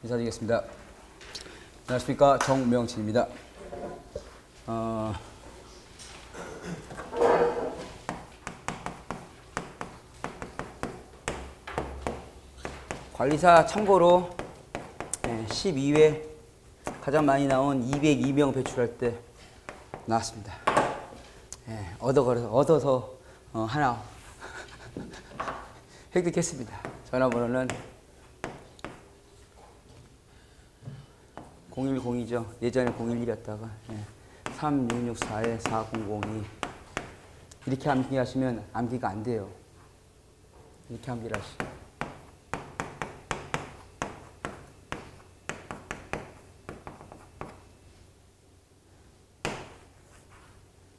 인사드리겠습니다. 안녕하십니까, 정명진입니다. 관리사 참고로 12회 가장 많이 나온 202명 배출할 때 나왔습니다. 얻어서 하나 획득했습니다. 전화번호는 0102죠. 예전에 011이었다가 3664-4002 이렇게 암기하시면 암기가 안 돼요. 이렇게 암기를 하시죠.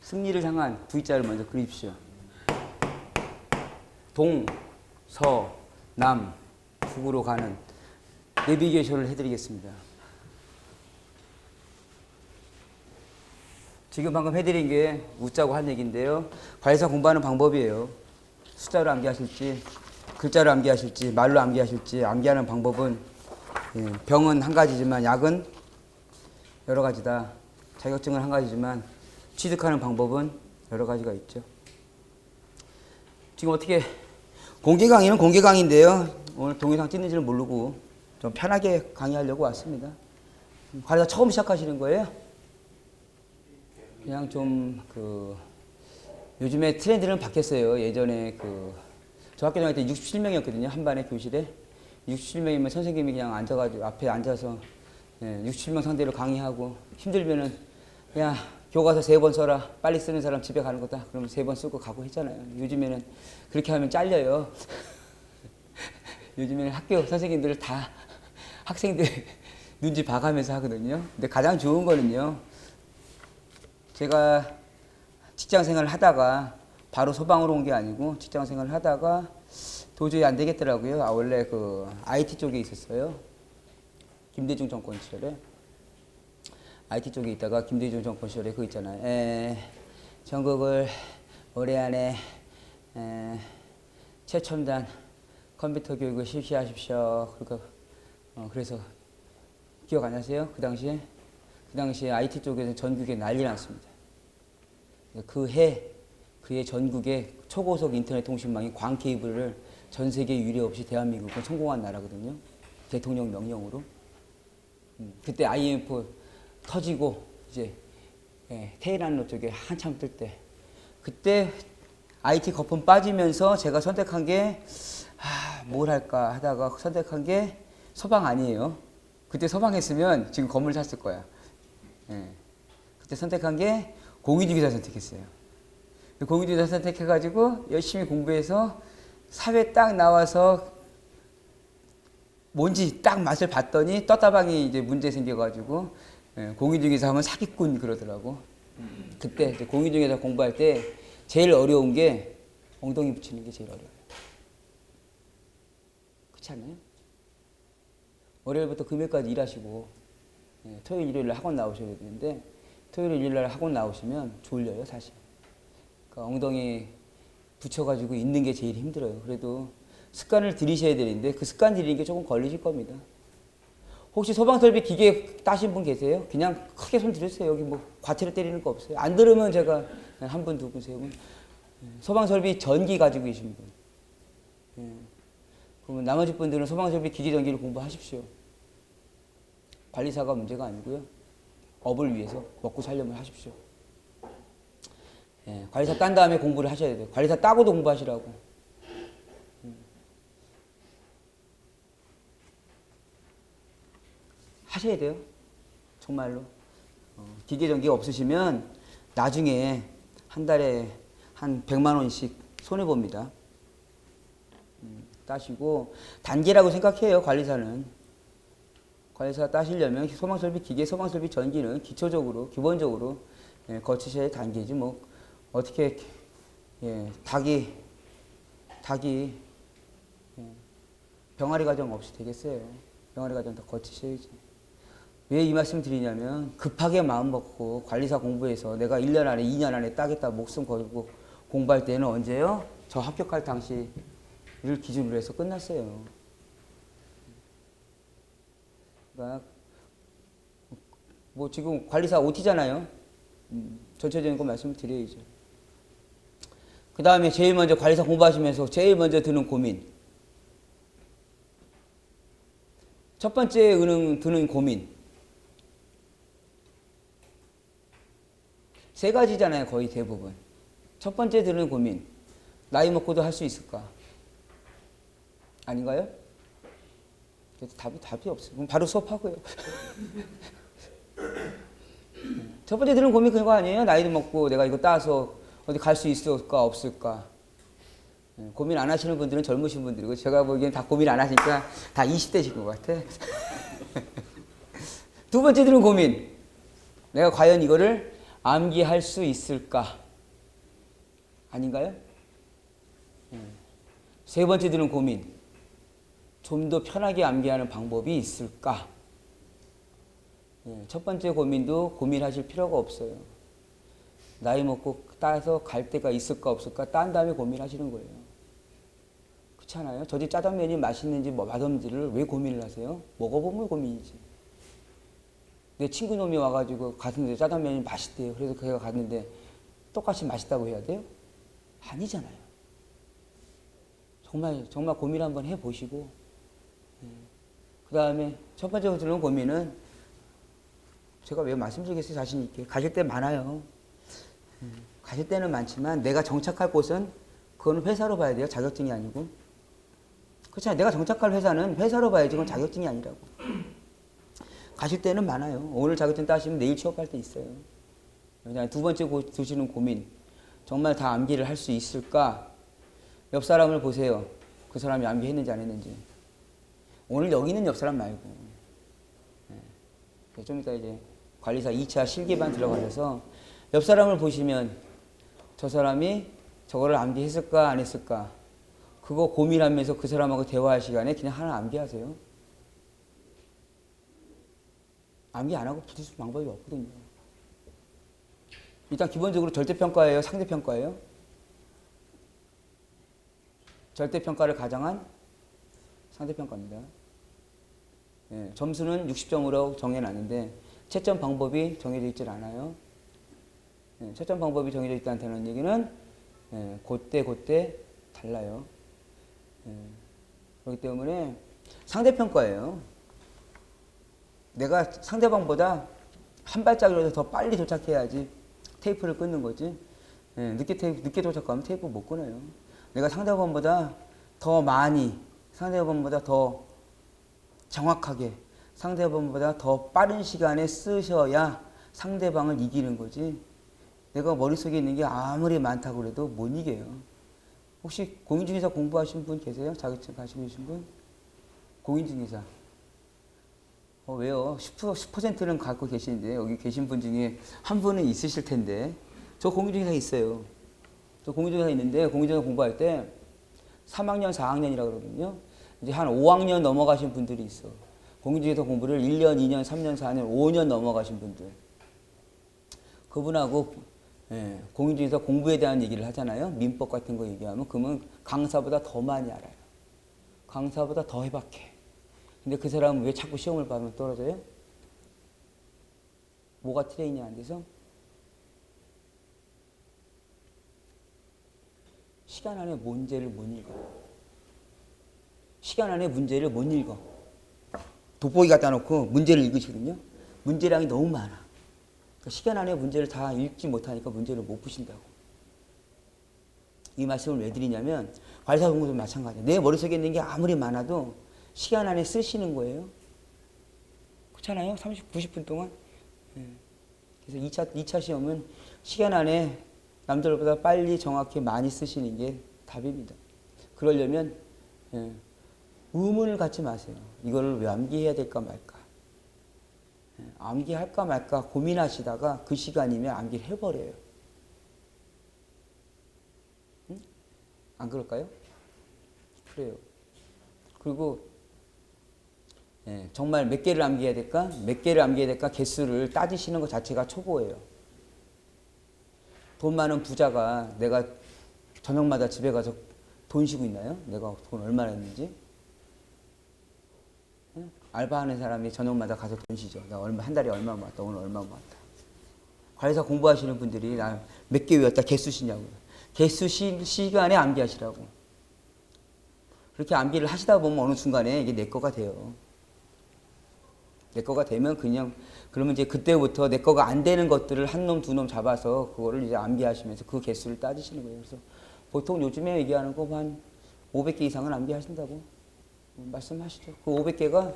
승리를 향한 V자를 먼저 그리십시오. 동, 서, 남, 북으로 가는 내비게이션을 해드리겠습니다. 지금 방금 해드린 게 웃자고 한 얘기인데요. 관리사 공부하는 방법이에요. 숫자로 암기하실지, 글자로 암기하실지, 말로 암기하실지, 암기하는 방법은 병은 한 가지지만 약은 여러 가지다. 자격증은 한 가지지만 취득하는 방법은 여러 가지가 있죠. 지금 어떻게 공개 강의는 공개 강의인데요. 오늘 동영상 찍는지는 모르고 좀 편하게 강의하려고 왔습니다. 관리사 처음 시작하시는 거예요? 그냥 좀 요즘에 트렌드는 바뀌었어요. 예전에 저 학교 다닐 때 67명이었거든요. 한 반에 교실에 67명이면 선생님이 그냥 앉아가지고 앞에 앉아서 67명 상대로 강의하고 힘들면은 야 교과서 3번 써라. 빨리 쓰는 사람 집에 가는 거다. 그러면 3번 쓰고 가고 했잖아요. 요즘에는 그렇게 하면 잘려요. 요즘에는 학교 선생님들 다 학생들 눈치 봐가면서 하거든요. 근데 가장 좋은 거는요. 제가 직장생활을 하다가 바로 소방으로 온 게 아니고 직장생활을 하다가 도저히 안 되겠더라고요. 원래 IT 쪽에 있었어요. 김대중 정권 시절에. IT 쪽에 있다가 김대중 정권 시절에 그거 있잖아요. 전국을 올해 안에 최첨단 컴퓨터 교육을 실시하십시오. 그래서 기억 안 나세요? 그 당시에 IT 쪽에서 전국에 난리 났습니다. 그해 전국에 초고속 인터넷 통신망이 광 케이블을 전 세계 유례 없이 대한민국은 성공한 나라거든요. 대통령 명령으로. 그때 IMF 터지고 이제 테헤란로 쪽에 한참 뜰 때 그때 IT 거품 빠지면서 제가 선택한 게 뭘 할까 하다가 선택한 게 소방 아니에요. 그때 소방했으면 지금 건물 샀을 거야. 그때 선택한 게 공인중개사 선택했어요. 공인중개사 선택해가지고 열심히 공부해서 사회 딱 나와서 뭔지 딱 맛을 봤더니 떴다방이 이제 문제 생겨가지고 공인중개사 하면 사기꾼 그러더라고. 그때 이제 공인중개사 공부할 때 제일 어려운 게 엉덩이 붙이는 게 제일 어려워요. 그렇지 않나요? 월요일부터 금요일까지 일하시고 토요일, 일요일 날 학원 나오셔야 되는데 토요일, 일요일 날 학원 나오시면 졸려요, 사실. 그러니까 엉덩이 붙여가지고 있는 게 제일 힘들어요. 그래도 습관을 들이셔야 되는데 그 습관 들이는 게 조금 걸리실 겁니다. 혹시 소방설비 기계 따신 분 계세요? 그냥 크게 손 들으세요. 여기 뭐 과태료 때리는 거 없어요. 안 들으면 제가 한 분, 두 분, 세 분. 소방설비 전기 가지고 계신 분. 그러면 나머지 분들은 소방설비 기계 전기를 공부하십시오. 관리사가 문제가 아니고요. 업을 위해서 먹고 살려면 하십시오. 관리사 딴 다음에 공부를 하셔야 돼요. 관리사 따고도 공부하시라고. 하셔야 돼요. 정말로. 기계 전기가 없으시면 나중에 한 달에 한 100만 원씩 손해봅니다. 따시고 단계라고 생각해요. 관리사는. 관리사 따시려면 소방설비 기계, 소방설비 전기는 기본적으로 거치셔야 단계지 뭐 어떻게 닭이 병아리 과정 없이 되겠어요. 병아리 과정 다 거치셔야지. 왜 이 말씀 드리냐면 급하게 마음 먹고 관리사 공부해서 내가 1년 안에 2년 안에 따겠다 목숨 걸고 공부할 때는 언제요? 저 합격할 당시를 기준으로 해서 끝났어요. 그러니까 뭐 지금 관리사 OT잖아요. 전체적인 거 말씀을 드려야죠. 그 다음에 제일 먼저 관리사 공부하시면서 제일 먼저 드는 고민. 첫 번째 드는 고민. 세 가지잖아요, 거의 대부분. 첫 번째 드는 고민. 나이 먹고도 할 수 있을까? 아닌가요? 답이 없어요. 그럼 바로 수업하고요. 첫 번째 드는 고민 그거 아니에요? 나이도 먹고 내가 이거 따서 어디 갈 수 있을까 없을까? 고민 안 하시는 분들은 젊으신 분들이고 제가 보기엔 다 고민 안 하시니까 다 20대신 것 같아. 두 번째 드는 고민. 내가 과연 이거를 암기할 수 있을까? 아닌가요? 세 번째 드는 고민. 좀 더 편하게 암기하는 방법이 있을까? 첫 번째 고민도 고민하실 필요가 없어요. 나이 먹고 따서 갈 데가 있을까 없을까 딴 다음에 고민하시는 거예요. 그렇지 않아요? 저집 짜장면이 맛있는지 뭐 맛없는지를 왜 고민을 하세요? 먹어보면 고민이지. 내 친구 놈이 와가지고 갔는데 짜장면이 맛있대요. 그래서 걔가 갔는데 똑같이 맛있다고 해야 돼요? 아니잖아요. 정말 고민 한번 해보시고 그 다음에 첫 번째로 드는 고민은 제가 왜 말씀드리겠어요? 자신 있게. 가실 때 많아요. 가실 때는 많지만 내가 정착할 곳은 그건 회사로 봐야 돼요. 자격증이 아니고. 그렇잖아요. 내가 정착할 회사는 회사로 봐야지 그건 자격증이 아니라고. 가실 때는 많아요. 오늘 자격증 따시면 내일 취업할 때 있어요. 두 번째 드시는 고민. 정말 다 암기를 할 수 있을까? 옆 사람을 보세요. 그 사람이 암기했는지 안 했는지. 오늘 여기 있는 옆 사람 말고. 좀 이따 이제 관리사 2차 실기반 들어가셔서 옆 사람을 보시면 저 사람이 저거를 암기했을까 안 했을까 그거 고민하면서 그 사람하고 대화할 시간에 그냥 하나 암기하세요. 암기 안 하고 붙을 수 방법이 없거든요. 일단 기본적으로 절대평가예요? 상대평가예요? 절대평가를 가정한 상대평가입니다. 점수는 60점으로 정해놨는데 채점 방법이 정해져 있질 않아요. 채점 방법이 정해져 있다는 얘기는 그때 달라요. 그렇기 때문에 상대평가예요. 내가 상대방보다 한 발짝이라도 더 빨리 도착해야지 테이프를 끊는 거지. 늦게 도착하면 테이프 못 끊어요. 내가 상대방보다 더 많이, 상대방보다 더 정확하게, 상대방보다 더 빠른 시간에 쓰셔야 상대방을 이기는 거지. 내가 머릿속에 있는 게 아무리 많다고 해도 못 이겨요. 혹시 공인중개사 공부하신 분 계세요? 자격증 가시고 계신 분? 공인중개사. 왜요? 10%는 갖고 계시는데 여기 계신 분 중에 한 분은 있으실 텐데 저 공인중개사 있어요. 저 공인중개사 있는데 공인중개사 공부할 때 3학년, 4학년이라고 그러거든요. 이제 한 5학년 넘어가신 분들이 있어. 공인중개사 공부를 1년, 2년, 3년, 4년, 5년 넘어가신 분들. 그분하고 공인중개사 공부에 대한 얘기를 하잖아요. 민법 같은 거 얘기하면 그러면 강사보다 더 많이 알아요. 강사보다 더 해박해. 근데 그 사람은 왜 자꾸 시험을 봐면 떨어져요? 뭐가 트레이닝 안 돼서? 시간 안에 문제를 못 읽어요. 시간 안에 문제를 못 읽어. 돋보기 갖다 놓고 문제를 읽으시거든요. 문제량이 너무 많아. 그러니까 시간 안에 문제를 다 읽지 못하니까 문제를 못 푸신다고. 이 말씀을 왜 드리냐면 관리사 공부도 마찬가지예요. 내 머릿속에 있는 게 아무리 많아도 시간 안에 쓰시는 거예요. 그렇잖아요. 90분 동안. 그래서 2차 시험은 시간 안에 남들보다 빨리 정확히 많이 쓰시는 게 답입니다. 그러려면 의문을 갖지 마세요. 이거를 왜 암기해야 될까 말까. 암기할까 말까 고민하시다가 그 시간이면 암기를 해버려요. 응? 안 그럴까요? 그래요. 그리고 정말 몇 개를 암기해야 될까? 몇 개를 암기해야 될까? 개수를 따지시는 것 자체가 초보예요. 돈 많은 부자가 내가 저녁마다 집에 가서 돈 쉬고 있나요? 내가 돈 얼마나 했는지? 알바하는 사람이 저녁마다 가서 돈 쉬죠. 나 한 달에 얼마 모았다. 오늘 얼마 모았다. 관리사 공부하시는 분들이 나 몇 개 외웠다. 개수 쉬냐고요. 개수 시간에 암기하시라고. 그렇게 암기를 하시다 보면 어느 순간에 이게 내 거가 돼요. 내 거가 되면 그냥 그러면 이제 그때부터 내 거가 안 되는 것들을 한 놈, 두 놈 잡아서 그거를 이제 암기하시면서 그 개수를 따지시는 거예요. 그래서 보통 요즘에 얘기하는 거 한 500개 이상은 암기하신다고 말씀하시죠. 그 500개가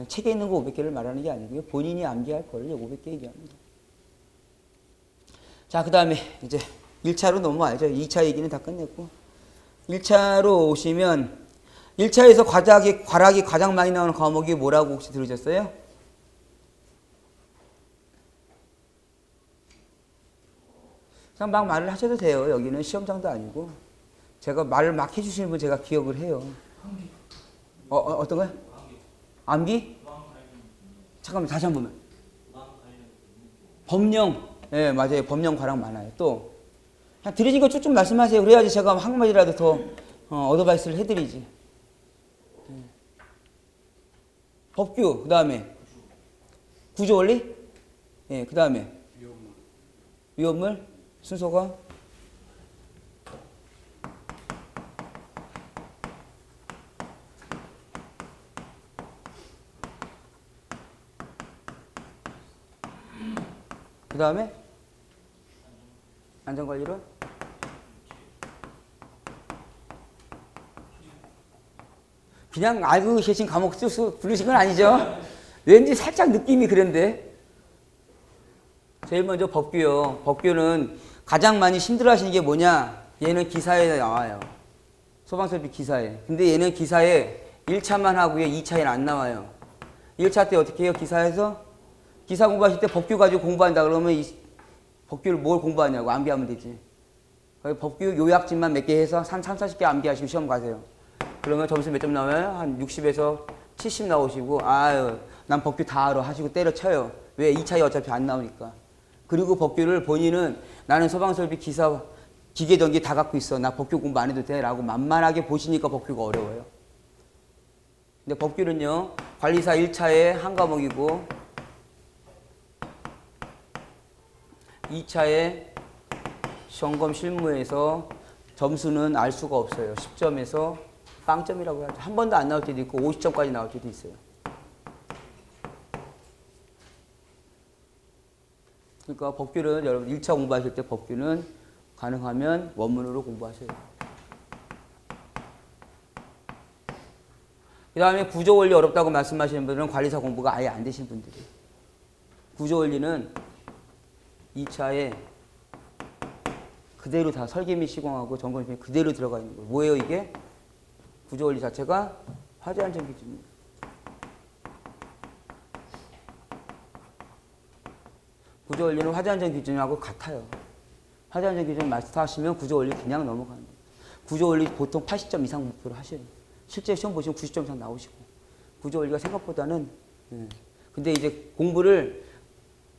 책에 있는 거 500개를 말하는 게 아니고요. 본인이 암기할 걸 500개 얘기합니다. 자, 그 다음에 이제 1차로 넘어와야죠. 2차 얘기는 다 끝냈고. 1차로 오시면 1차에서 과락이 가장 많이 나오는 과목이 뭐라고 혹시 들으셨어요? 그냥 막 말을 하셔도 돼요. 여기는 시험장도 아니고. 제가 말을 막 해주시는 분 제가 기억을 해요. 어떤 거요? 암기? 잠깐만 다시 한 번만. 법령. 네, 맞아요. 법령 과락 많아요. 또 그냥 들으신 거 쭉쭉 말씀하세요. 그래야지 제가 한마디라도 더 어드바이스를 해드리지. 법규, 그 다음에 구조원리, 예, 그 다음에 위험물, 순서가 그 다음에 안전관리론, 그냥 알고 계신 과목 부르신 건 아니죠? 왠지 살짝 느낌이 그런데. 제일 먼저 법규요. 법규는 가장 많이 힘들어하시는 게 뭐냐? 얘는 기사에 나와요. 소방설비 기사에. 근데 얘는 기사에 1차만 하고요. 2차에는 안 나와요. 1차 때 어떻게 해요? 기사에서? 기사 공부하실 때 법규 가지고 공부한다 그러면 이 법규를 뭘 공부하냐고 암기하면 되지. 법규 요약집만 몇 개 해서 한 30, 40개 암기하시고 시험 가세요. 그러면 점수 몇 점 나와요? 한 60에서 70 나오시고 아유 난 법규 다 알아 하시고 때려쳐요. 왜? 2차에 어차피 안 나오니까. 그리고 법규를 본인은 나는 소방설비 기사 기계전기 다 갖고 있어. 나 법규 공부 안 해도 돼 라고 만만하게 보시니까 법규가 어려워요. 근데 법규는요. 관리사 1차에 한 과목이고 2차에 시험검 실무에서 점수는 알 수가 없어요. 10점에서 빵점이라고 하죠. 한 번도 안 나올 때도 있고 50점까지 나올 때도 있어요. 그러니까 법규는 여러분 1차 공부하실 때 법규는 가능하면 원문으로 공부하셔야 돼요. 그 다음에 구조원리 어렵다고 말씀하시는 분들은 관리사 공부가 아예 안 되신 분들이에요. 구조원리는 2차에 그대로 다 설계 및 시공하고 점검 및 그대로 들어가 있는 거예요. 뭐예요 이게? 구조원리 자체가 화재 안전 기준입니다. 구조원리는 화재 안전 기준하고 같아요. 화재 안전 기준 마스터하시면 구조원리 그냥 넘어가는 거예요. 구조원리 보통 80점 이상 목표로 하셔요. 실제 시험 보시면 90점 이상 나오시고. 구조원리가 생각보다는 근데 이제 공부를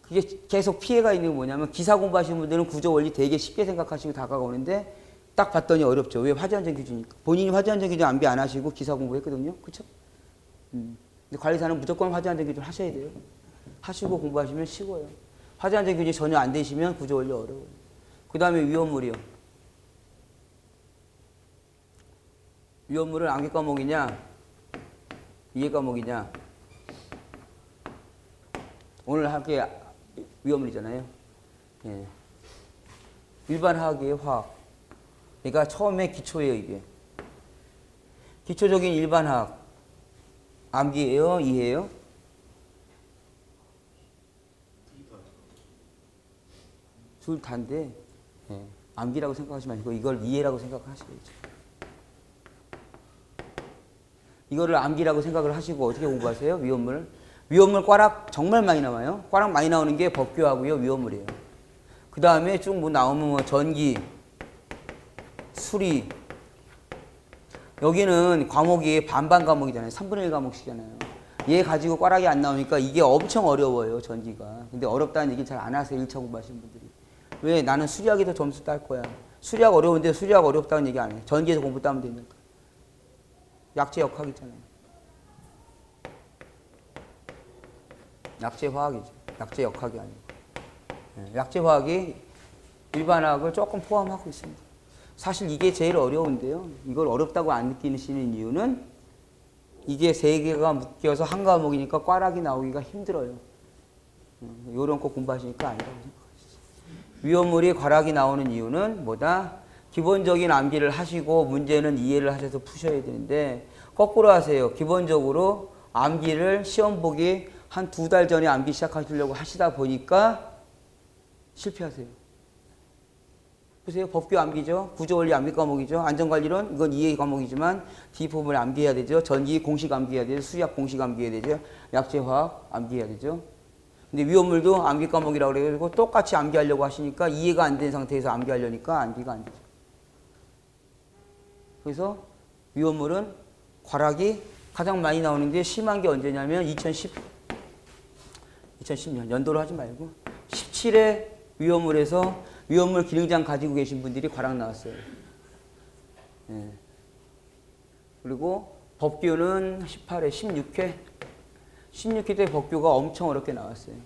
그게 계속 피해가 있는 게 뭐냐면 기사 공부하시는 분들은 구조원리 되게 쉽게 생각하시고 다가오는데 딱 봤더니 어렵죠. 왜? 화재안전 기준이니까. 본인이 화재안전 기준 암기 안 하시고 기사 공부했거든요. 그렇죠? 근데 관리사는 무조건 화재안전 기준 하셔야 돼요. 하시고 공부하시면 쉬워요. 화재안전 기준이 전혀 안 되시면 구조원리 어려워요. 그 다음에 위험물이요. 위험물은 암기 과목이냐 이해 과목이냐. 오늘 할 게 위험물이잖아요. 예. 일반 화학이에요, 화학. 그러니까 처음에 기초예요, 이게. 기초적인 일반 화학. 암기예요, 이해예요? 둘 다인데 예. 암기라고 생각하시면 아니고 이걸 이해라고 생각하셔야죠. 이거를 암기라고 생각을 하시고 어떻게 공부하세요? 위험물. 위험물 꽈락 정말 많이 나와요. 꽈락 많이 나오는 게 법규하고요. 위험물이에요. 그 다음에 쭉 뭐 나오면 뭐 전기, 수리. 여기는 과목이 반반 과목이잖아요. 3분의 1 과목씩이잖아요. 얘 가지고 꽈락이 안 나오니까 이게 엄청 어려워요. 전기가. 근데 어렵다는 얘기 잘 안 하세요. 1차 공부하시는 분들이. 왜? 나는 수리학이 더 점수 딸 거야. 수리학 어려운데 수리학 어렵다는 얘기 안 해요. 전기에서 공부 따면 되니까. 약재 역학이잖아요. 약재화학이죠. 약재역학이 아니고. 예, 약재화학이 일반학을 조금 포함하고 있습니다. 사실 이게 제일 어려운데요. 이걸 어렵다고 안 느끼시는 이유는 이게 세 개가 묶여서 한 과목이니까 꽈락이 나오기가 힘들어요. 요런 거 공부하시니까 아니라고 생각하시죠. 위험물이 꽈락이 나오는 이유는 뭐다? 기본적인 암기를 하시고 문제는 이해를 하셔서 푸셔야 되는데 거꾸로 하세요. 기본적으로 암기를 시험 보기 한 2달 전에 암기 시작하시려고 하시다 보니까 실패하세요. 보세요. 법규 암기죠. 구조원리 암기 과목이죠. 안전관리론 이건 이해 과목이지만 D포문을 암기해야 되죠. 전기 공식 암기해야 되죠. 수리학 공식 암기해야 되죠. 약재화학 암기해야 되죠. 근데 위험물도 암기 과목이라고 그래가지고 똑같이 암기하려고 하시니까 이해가 안 된 상태에서 암기하려니까 암기가 안 되죠. 그래서 위험물은 괄학이 가장 많이 나오는 게 심한 게 언제냐면 2010년 연도로 하지 말고 17회 위험물에서 위험물 기능장 가지고 계신 분들이 괄학 나왔어요. 예. 그리고 법규는 18회, 16회 때 법규가 엄청 어렵게 나왔어요.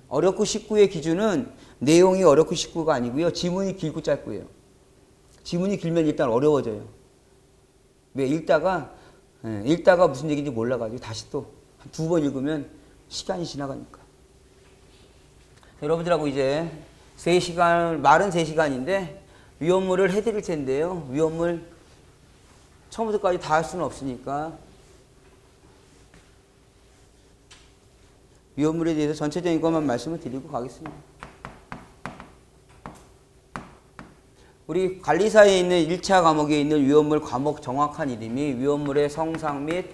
어렵고 쉽고의 기준은 내용이 어렵고 쉽고가 아니고요. 지문이 길고 짧고예요. 지문이 길면 일단 어려워져요. 왜? 읽다가 무슨 얘기인지 몰라가지고 다시 또 2번 읽으면 시간이 지나가니까. 여러분들하고 이제 3시간, 말은 3시간인데 위험물을 해드릴 텐데요. 위험물 처음부터까지 다 할 수는 없으니까 위험물에 대해서 전체적인 것만 말씀을 드리고 가겠습니다. 우리 관리사에 있는 1차 과목에 있는 위험물 과목 정확한 이름이 위험물의 성상 및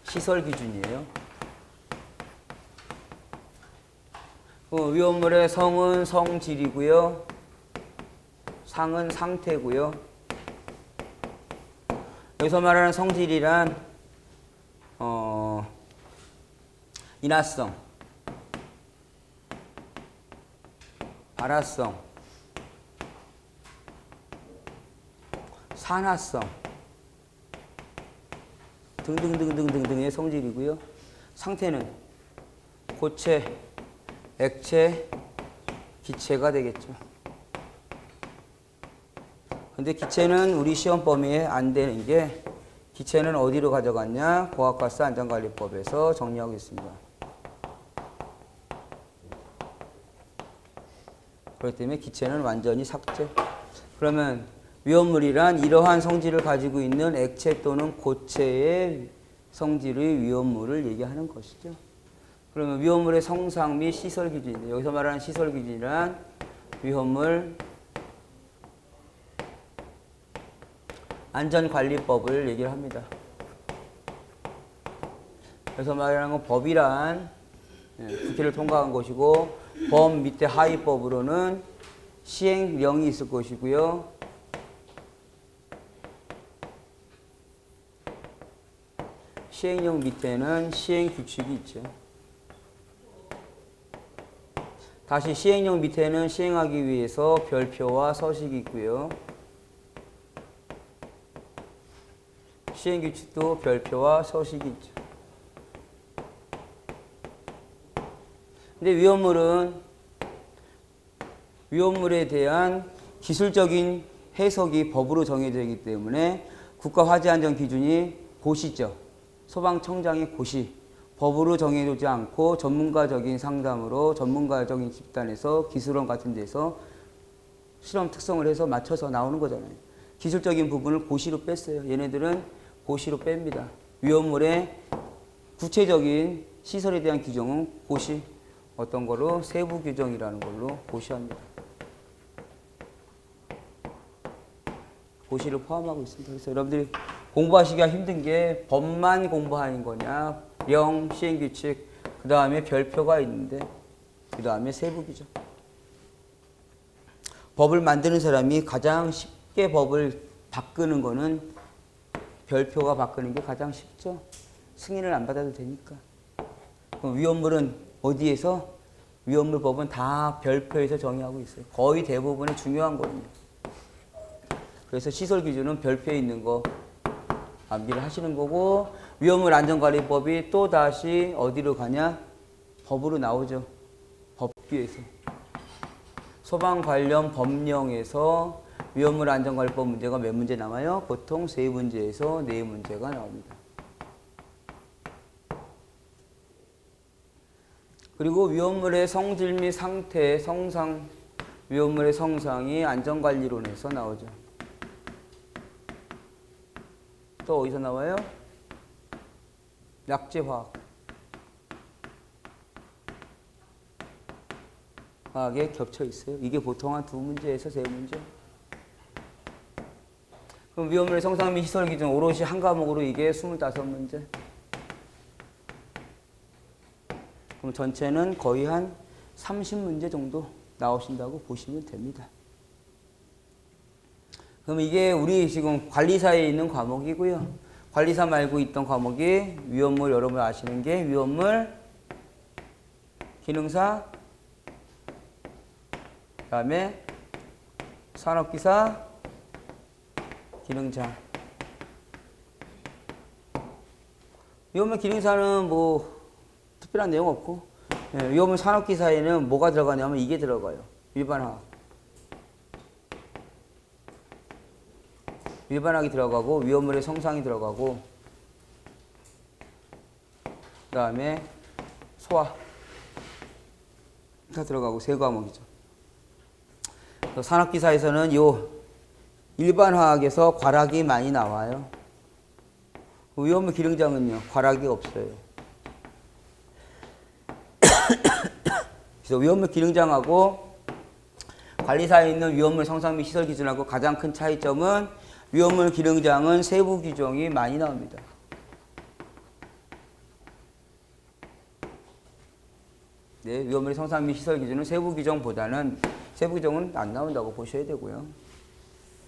시설 기준이에요. 위험물의 성은 성질이고요. 상은 상태고요. 여기서 말하는 성질이란 인화성, 발화성, 산화성 등등등등등등의 성질이고요. 상태는 고체, 액체, 기체가 되겠죠. 근데 기체는 우리 시험 범위에 안 되는 게 기체는 어디로 가져갔냐? 고압가스 안전관리법에서 정리하고 있습니다. 그렇기 때문에 기체는 완전히 삭제. 그러면 위험물이란 이러한 성질을 가지고 있는 액체 또는 고체의 성질의 위험물을 얘기하는 것이죠. 그러면 위험물의 성상 및 시설 기준인데 여기서 말하는 시설 기준이란 위험물 안전관리법을 얘기를 합니다. 그래서 말하는 건 법이란 국회를 통과한 것이고 법 밑에 하위법으로는 시행령이 있을 것이고요. 시행령 밑에는 시행규칙이 있죠. 다시 시행령 밑에는 시행하기 위해서 별표와 서식이 있고요. 시행규칙도 별표와 서식이 있죠. 근데 위험물에 대한 기술적인 해석이 법으로 정해져 있기 때문에 국가화재안전기준이 고시죠. 소방청장의 고시. 법으로 정해두지 않고 전문가적인 상담으로 전문가적인 집단에서 기술원 같은 데서 실험 특성을 해서 맞춰서 나오는 거잖아요. 기술적인 부분을 고시로 뺐어요. 얘네들은 고시로 뺍니다. 위험물의 구체적인 시설에 대한 규정은 고시, 어떤 거로 세부 규정이라는 걸로 고시합니다. 고시를 포함하고 있습니다. 그래서 여러분들이 공부하시기가 힘든 게 법만 공부하는 거냐, 령, 시행규칙, 그 다음에 별표가 있는데 그 다음에 세부 규정. 법을 만드는 사람이 가장 쉽게 법을 바꾸는 거는 별표가 바꾸는 게 가장 쉽죠. 승인을 안 받아도 되니까. 그럼 위험물은 어디에서? 위험물법은 다 별표에서 정의하고 있어요. 거의 대부분의 중요한 거든요. 그래서 시설 기준은 별표에 있는 거 암기를 하시는 거고 위험물 안전관리법이 또 다시 어디로 가냐? 법으로 나오죠. 법규에서. 소방 관련 법령에서 위험물 안전관리법 문제가 몇 문제 나와요? 보통 3문제에서 4문제가 나옵니다. 그리고 위험물의 성질 및 상태, 성상, 위험물의 성상이 안전관리론에서 나오죠. 또 어디서 나와요? 약재화학. 화학에 겹쳐 있어요. 이게 보통 한 2문제에서 3문제. 그럼 위험물의 성상 및 시설 기준 오롯이 한 과목으로 이게 25문제. 그럼 전체는 거의 한 30문제 정도 나오신다고 보시면 됩니다. 그럼 이게 우리 지금 관리사에 있는 과목이고요. 관리사 말고 있던 과목이 위험물, 여러분 아시는 게 위험물, 기능사, 그 다음에 산업기사, 기능장. 위험물 기능사는 뭐 특별한 내용 없고, 위험물 산업기사에는 뭐가 들어가냐면 이게 들어가요. 일반화학. 일반화학이 들어가고 위험물의 성상이 들어가고 그 다음에 소화 다 들어가고 3과목이죠. 산업기사에서는 요 일반화학에서 과락이 많이 나와요. 위험물 기능장은요 과락이 없어요. 그래서 위험물 기능장하고 관리사에 있는 위험물 성상 및 시설 기준하고 가장 큰 차이점은 위험물 기능장은 세부 규정이 많이 나옵니다. 네, 위험물 성상 및 시설 기준은 세부 규정보다는 세부 규정은 안 나온다고 보셔야 되고요.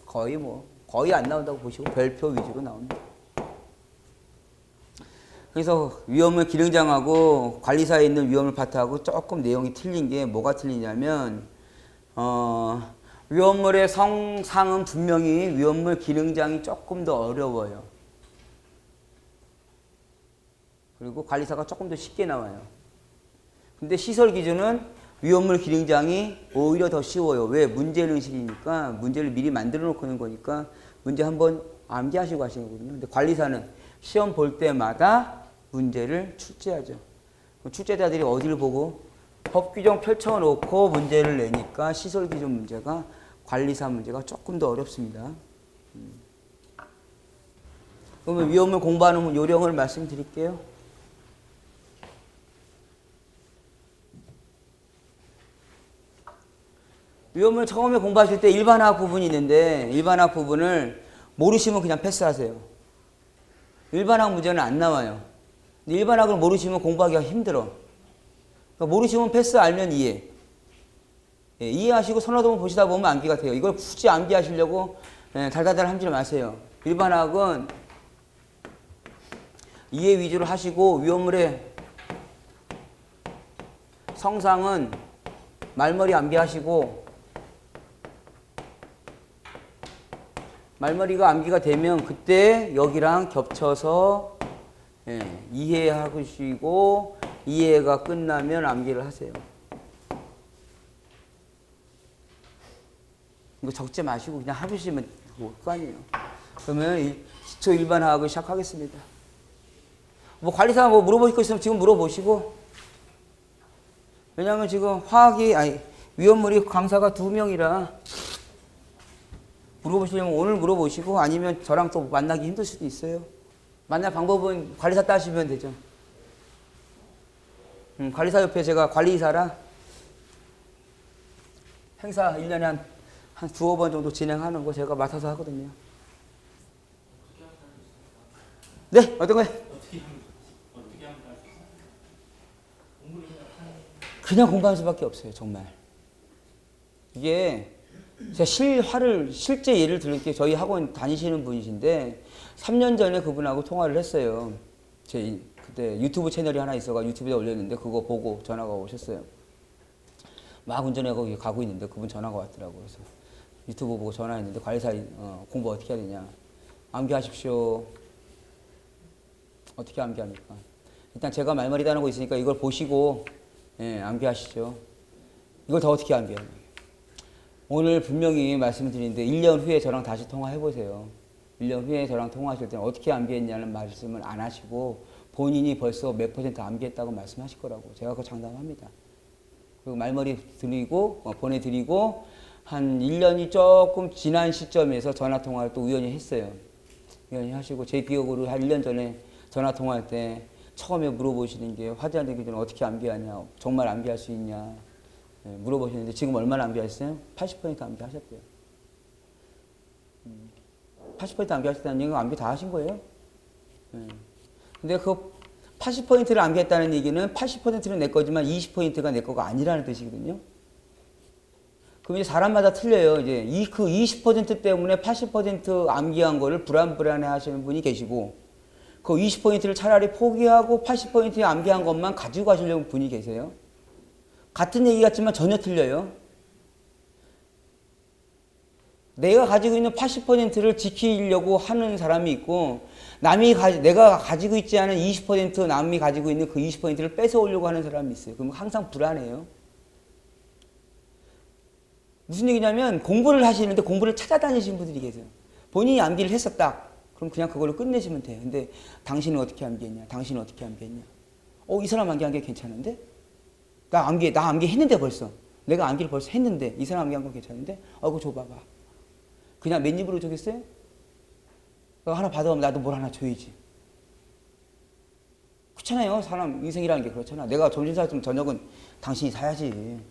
거의 안 나온다고 보시고 별표 위주로 나옵니다. 그래서 위험물 기능장하고 관리사에 있는 위험물 파트하고 조금 내용이 틀린 게 뭐가 틀리냐면 위험물의 성상은 분명히 위험물 기능장이 조금 더 어려워요. 그리고 관리사가 조금 더 쉽게 나와요. 근데 시설 기준은 위험물 기능장이 오히려 더 쉬워요. 왜? 문제의식이니까 문제를 미리 만들어 놓고 하는 거니까 문제 한번 암기하시고 하시는 거거든요. 근데 관리사는 시험 볼 때마다 문제를 출제하죠. 출제자들이 어디를 보고 법규정 펼쳐놓고 문제를 내니까 시설 기준 문제가 관리사 문제가 조금 더 어렵습니다. 그러면 위험물 공부하는 요령을 말씀드릴게요. 위험물 처음에 공부하실 때 일반화학 부분이 있는데 일반화학 부분을 모르시면 그냥 패스하세요. 일반화학 문제는 안 나와요. 일반화학을 모르시면 공부하기가 힘들어. 그러니까 모르시면 패스, 알면 이해. 예, 이해하시고 서너도문 보시다 보면 암기가 돼요. 이걸 굳이 암기하시려고 달달달 하지 마세요. 일반화학은 이해 위주로 하시고 위험물의 성상은 말머리 암기하시고 말머리가 암기가 되면 그때 여기랑 겹쳐서 이해하시고 이해가 끝나면 암기를 하세요. 이거 적지 마시고 그냥 해보시면 될 거 아니에요. 그러면 기초 일반화학을 시작하겠습니다. 뭐 관리사 뭐 물어보실 거 있으면 지금 물어보시고, 왜냐하면 지금 위험물이 강사가 2명이라 물어보시려면 오늘 물어보시고 아니면 저랑 또 만나기 힘들 수도 있어요. 만날 방법은 관리사 따시면 되죠. 관리사 옆에 제가 관리사라 행사 1년에 한 2~5번 정도 진행하는 거 제가 맡아서 하거든요. 네, 어떤 거요? 그냥 공부하는 수밖에 없어요, 정말. 이게 제가 실제 예를 들을게요. 저희 학원 다니시는 분이신데 3년 전에 그분하고 통화를 했어요. 제 그때 유튜브 채널이 하나 있어가 유튜브에 올렸는데 그거 보고 전화가 오셨어요. 막 운전하고 가고 있는데 그분 전화가 왔더라고요. 그래서 유튜브 보고 전화했는데 관리사 공부 어떻게 해야 되냐. 암기하십시오. 어떻게 암기합니까? 일단 제가 말머리 따는 거 있으니까 이걸 보시고 예, 암기하시죠. 이걸 더 어떻게 암기해요? 오늘 분명히 말씀드리는데 1년 후에 저랑 다시 통화해보세요. 1년 후에 저랑 통화하실 때는 어떻게 암기했냐는 말씀을 안 하시고 본인이 벌써 몇 % 암기했다고 말씀하실 거라고. 제가 그거 장담합니다. 그리고 말머리 드리고 보내드리고 한 1년이 조금 지난 시점에서 전화통화를 또 우연히 했어요. 우연히 하시고 제 기억으로 한 1년 전에 전화통화할 때 처음에 물어보시는 게 화제가 되기 전에 어떻게 암기하냐, 정말 암기할 수 있냐 물어보시는데 지금 얼마나 암기하셨어요? 80% 암기하셨대요. 80% 암기하셨다는 얘기는 암기 다 하신 거예요. 근데 그 80%를 암기했다는 얘기는 80%는 내 거지만 20%가 내 거가 아니라는 뜻이거든요. 그럼 이제 사람마다 틀려요. 이제 그 20% 때문에 80% 암기한 거를 불안불안해 하시는 분이 계시고 그 20%를 차라리 포기하고 80% 암기한 것만 가지고 가시려는 분이 계세요. 같은 얘기 같지만 전혀 틀려요. 내가 가지고 있는 80%를 지키려고 하는 사람이 있고 내가 가지고 있지 않은 20% 남이 가지고 있는 그 20%를 뺏어오려고 하는 사람이 있어요. 그럼 항상 불안해요. 무슨 얘기냐면 공부를 하시는데 공부를 찾아다니시는 분들이 계세요. 본인이 암기를 했었다. 그럼 그냥 그걸로 끝내시면 돼요. 근데 당신은 어떻게 암기했냐? 당신은 어떻게 암기했냐? 이 사람 암기한 게 괜찮은데? 나 암기했는데 벌써. 내가 암기를 벌써 했는데 이 사람 암기한 거 괜찮은데? 그거 줘봐봐. 그냥 맨입으로 주겠어요? 하나 받아오면 나도 뭘 하나 줘야지. 그렇잖아요. 사람 인생이라는 게 그렇잖아. 내가 점심 사주면 저녁은 당신이 사야지.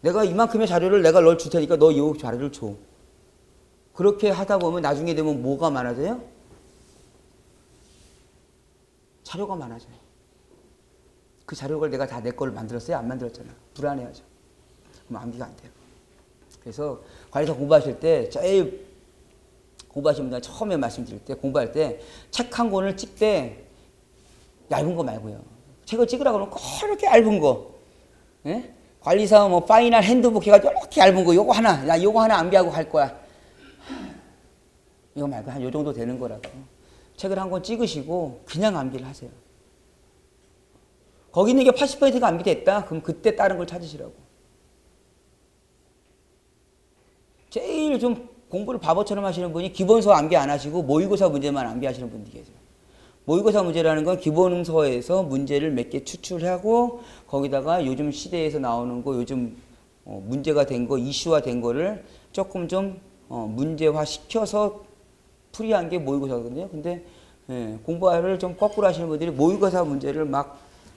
내가 이만큼의 자료를 내가 널 줄 테니까 너 이 자료를 줘. 그렇게 하다 보면 나중에 되면 뭐가 많아져요? 자료가 많아져요. 그 자료를 내가 다 내 거를 만들었어요? 안 만들었잖아. 불안해하죠. 그럼 암기가 안 돼요. 그래서 관리사 공부하실 때 제일 공부하시는 분들 처음에 말씀드릴 때 공부할 때 책 한 권을 찍 때 얇은 거 말고요. 책을 찍으라고 하면 꼭 이렇게 얇은 거. 예? 관리사 뭐 파이널 핸드북 해가지고 이렇게 얇은 거 요거 하나 암기하고 갈 거야. 이거 말고 한 요 정도 되는 거라고. 책을 한 권 찍으시고 그냥 암기를 하세요. 거기 있는 게 80%가 암기됐다. 그럼 그때 다른 걸 찾으시라고. 제일 좀 공부를 바보처럼 하시는 분이 기본서 암기 안 하시고 모의고사 문제만 암기하시는 분들이 계세요. 모의고사 문제라는 건 기본서에서 문제를 몇 개 추출하고 거기다가 요즘 시대에서 나오는 거 요즘 문제가 된 거 이슈화 된 거를 조금 좀 문제화 시켜서 풀이한 게 모의고사거든요. 근데 공부를 좀 거꾸로 하시는 분들이 모의고사 문제를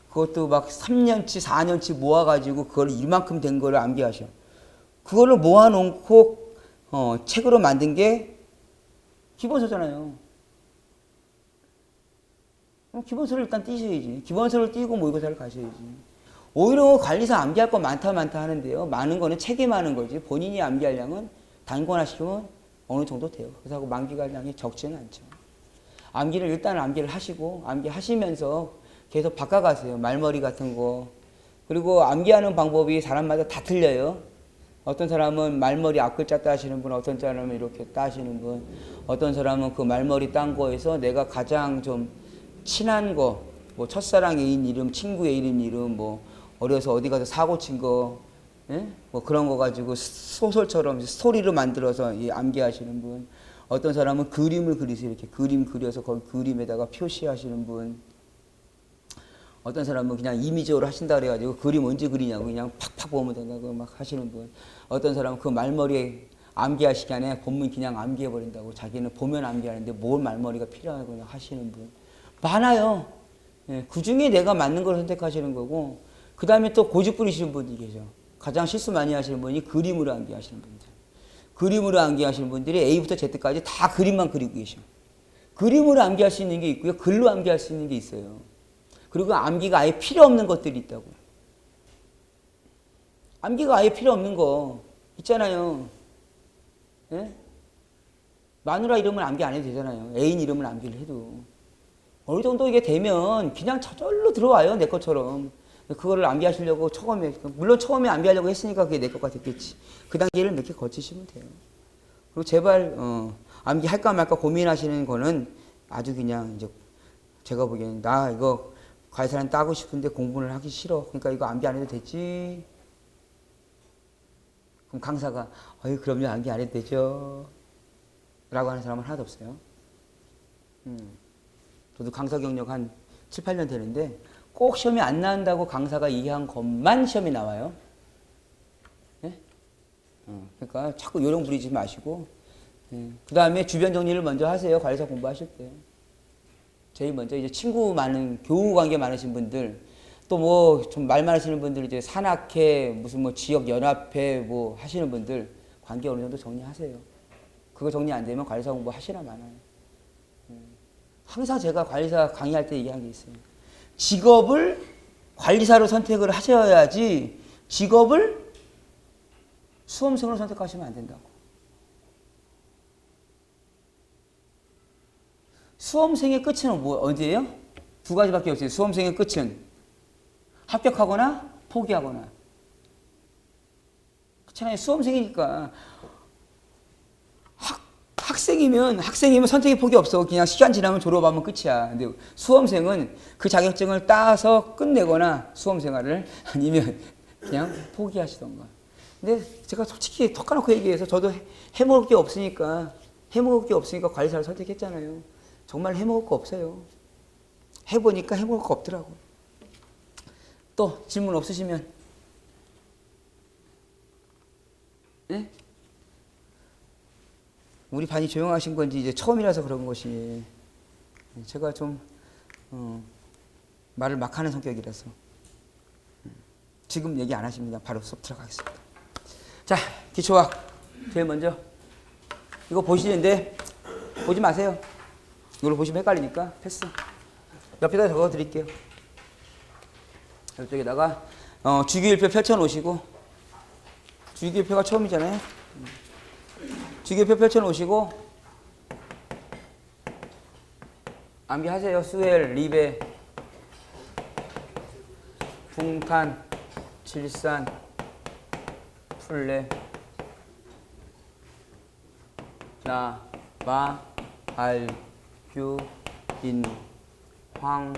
그것도 3년치 4년치 모아가지고 그걸 이만큼 된 거를 암기하셔. 그거를 모아놓고 책으로 만든 게 기본서잖아요. 그럼 기본서를 일단 띄셔야지. 기본서를 띄고 모의고사를 가셔야지. 오히려 관리사 암기할 거 많다 하는데요. 많은 거는 책에 많은 거지. 본인이 암기할 양은 단거나 시키면 어느 정도 돼요. 그래서 암기할 양이 적지는 않죠. 일단 암기를 하시고 암기하시면서 계속 바꿔가세요. 말머리 같은 거. 그리고 암기하는 방법이 사람마다 다 틀려요. 어떤 사람은 말머리 앞글자 따시는 분, 어떤 사람은 이렇게 따시는 분, 어떤 사람은 그 말머리 딴 거에서 내가 가장 좀 친한 거, 뭐 첫사랑 애인 이름, 친구 애인 이름, 뭐 어려서 어디 가서 사고 친 거, 예? 뭐 그런 거 가지고 소설처럼 스토리로 만들어서 암기하시는 분, 어떤 사람은 그림을 그리세요. 이렇게 그림 그려서 거기 그림에다가 표시하시는 분, 어떤 사람은 그냥 임의적으로 하신다 그래가지고 그림 언제 그리냐고 그냥 팍팍 보면 된다고 막 하시는 분, 어떤 사람은 그 말머리에 암기할 시간에 본문 그냥 암기해버린다고 자기는 보면 암기하는데 뭘 말머리가 필요하고 그냥 하시는 분 많아요. 예, 그 중에 내가 맞는 걸 선택하시는 거고, 그 다음에 또 고집 부리시는 분들이 계셔. 가장 실수 많이 하시는 분이 그림으로 암기하시는 분들. 그림으로 암기하시는 분들이 A부터 Z까지 다 그림만 그리고 계셔. 그림으로 암기할 수 있는 게 있고요. 글로 암기할 수 있는 게 있어요. 그리고 암기가 아예 필요 없는 것들이 있다고. 암기가 아예 필요 없는 거 있잖아요. 예? 마누라 이름을 암기 안 해도 되잖아요. 애인 이름을 암기를 해도. 어느 정도 이게 되면 그냥 저절로 들어와요. 내 것처럼. 그거를 암기하시려고 물론 처음에 암기하려고 했으니까 그게 내 것가 됐겠지. 그 단계를 몇 개 거치시면 돼요. 그리고 제발 암기할까 말까 고민하시는 거는 아주 그냥 이제 제가 보기에는 나 이거 과외사는 따고 싶은데 공부를 하기 싫어. 그러니까 이거 암기 안 해도 되지. 그럼 강사가 어이 그럼요 암기 안 해도 되죠. 라고 하는 사람은 하나도 없어요. 저도 강사 경력 한 7, 8년 되는데 꼭 시험이 안 나온다고 강사가 얘기한 것만 시험이 나와요. 네? 그러니까 자꾸 요령 부리지 마시고 그 다음에 주변 정리를 먼저 하세요. 관리사 공부하실 때. 제일 먼저 이제 친구 많은 교우 관계 많으신 분들 또 뭐 좀 말 많으시는 분들 이제 산악회 무슨 뭐 지역 연합회 뭐 하시는 분들 관계 어느 정도 정리하세요. 그거 정리 안 되면 관리사 공부 하시나 마나요. 항상 제가 관리사 강의할 때 얘기한 게 있어요. 직업을 관리사로 선택을 하셔야지 직업을 수험생으로 선택하시면 안 된다고. 수험생의 끝은 뭐 어디예요? 두 가지밖에 없어요. 수험생의 끝은 합격하거나 포기하거나. 그렇잖아요. 수험생이니까 학생이면 선택의 폭이 없어. 그냥 시간 지나면 졸업하면 끝이야. 근데 수험생은 그 자격증을 따서 끝내거나 수험 생활을 아니면 그냥 포기하시던가. 근데 제가 솔직히 턱 까놓고 얘기해서 저도 해먹을 게 없으니까 관리사를 선택했잖아요. 정말 해먹을 거 없어요. 해보니까 해먹을 거 없더라고. 또 질문 없으시면 네? 우리 반이 조용하신 건지 이제 처음이라서 그런 것이 제가 좀 말을 막 하는 성격이라서 지금 얘기 안 하십니다. 바로 수업 들어가겠습니다. 자, 기초학 제일 먼저 이거 보시는데 보지 마세요. 이걸 보시면 헷갈리니까 패스. 옆에다 적어 드릴게요. 이쪽에다가 주기율표 펼쳐놓으시고 주기율표가 처음이잖아요. 주기율표 펼쳐놓으시고 암기하세요. 수헬, 리베, 붕탄, 질산, 풀레, 나, 마, 알, 규, 인, 황,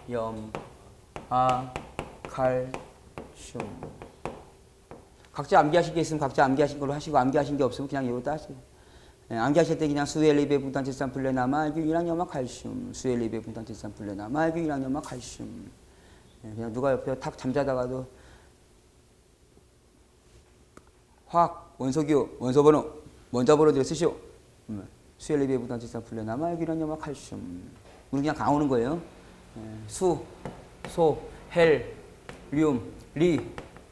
염, 아, 칼, 슘. 각자 암기하신 게 있으면 각자 암기하신 걸로 하시고 암기하신 게 없으면 그냥 이거 따세요. 암기하실 때 그냥 수헬리베 붕탄 질산 풀레 나마 알규 유랑염화 칼슘 수헬리베 붕탄 질산 풀레 나마 알규 유랑염화 칼슘. 그냥 누가 옆에 탁 잠자다가도 화학 원소기호 원소번호 원자번호대로 쓰시오. 수헬리베 붕탄 질산 풀레 나마 알규 유랑염화 칼슘. 우리 그냥 강오는 거예요. 수, 소, 헬, 륨, 리,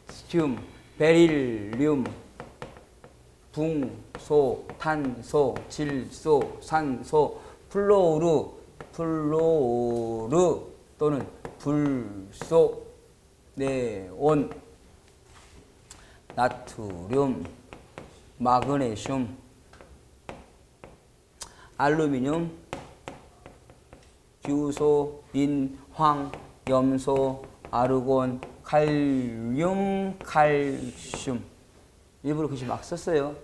스튬, 베릴륨, 붕, 소, 탄소, 질소, 산소, 플로르 또는 불소, 네온, 나트륨, 마그네슘, 알루미늄, 규소, 인, 황, 염소, 아르곤, 칼륨, 칼슘. 일부러 글씨 막 썼어요.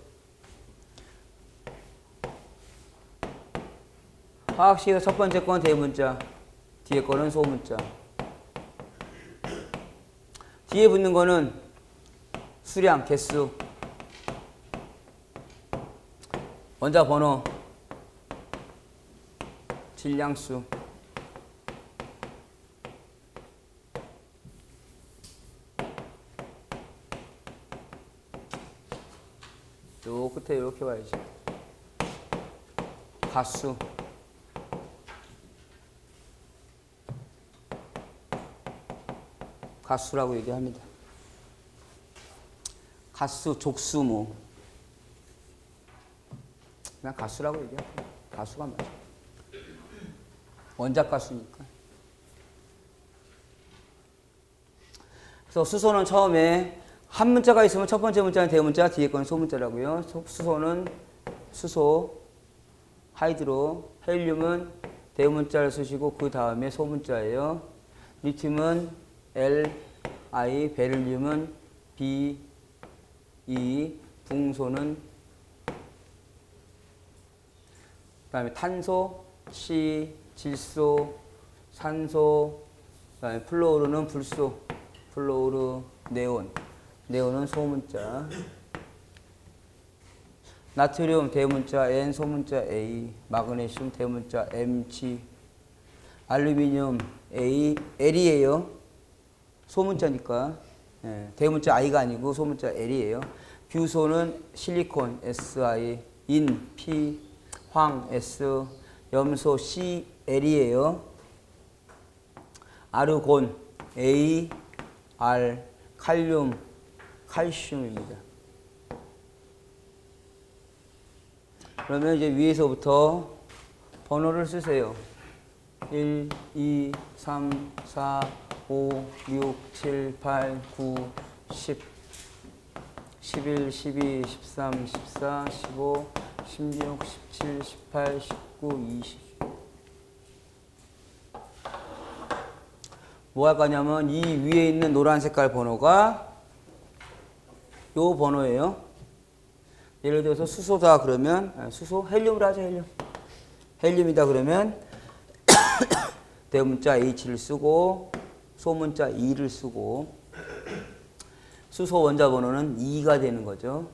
화학식에서 첫 번째 건 대문자, 뒤에 거는 소문자. 뒤에 붙는 거는 수량, 개수, 원자 번호, 질량수. 요 끝에 이렇게 와야지. 가수. 가수라고 얘기합니다. 가수, 족수 뭐. 그냥 가수라고 얘기합니다. 가수가 맞아. 원자 가수니까. 그래서 수소는 처음에 한 문자가 있으면 첫 번째 문자는 대문자, 뒤에 거는 소문자라고요. 수소는 수소, 하이드로, 헬륨은 대문자를 쓰시고 그 다음에 소문자예요. 리튬은 L, I, 베릴륨은 B, E, 붕소는 그 다음에 탄소, C, 질소, 산소, 그다음에 플로르는 불소, 플로르, 네온, 네온은 소문자. 나트륨 대문자 N, 소문자 A, 마그네슘 대문자 Mg, 알루미늄 A, L이에요. 소문자니까. 예, 대문자 I가 아니고 소문자 L이에요. 규소는 실리콘 Si, 인 P, 황 S, 염소 C, L이에요. 아르곤 A, R, 칼륨, 칼슘입니다. 그러면 이제 위에서부터 번호를 쓰세요. 1, 2, 3, 4, 5, 6, 7, 8, 9, 10, 11, 12, 13, 14, 15, 16, 17, 18, 19, 20. 뭐 할 거냐면 이 위에 있는 노란 색깔 번호가 요 번호예요. 예를 들어서 수소다 그러면 수소 헬륨으로 하죠. 헬륨. 헬륨이다 그러면 대문자 H를 쓰고 소문자 E를 쓰고 수소 원자 번호는 2가 되는 거죠.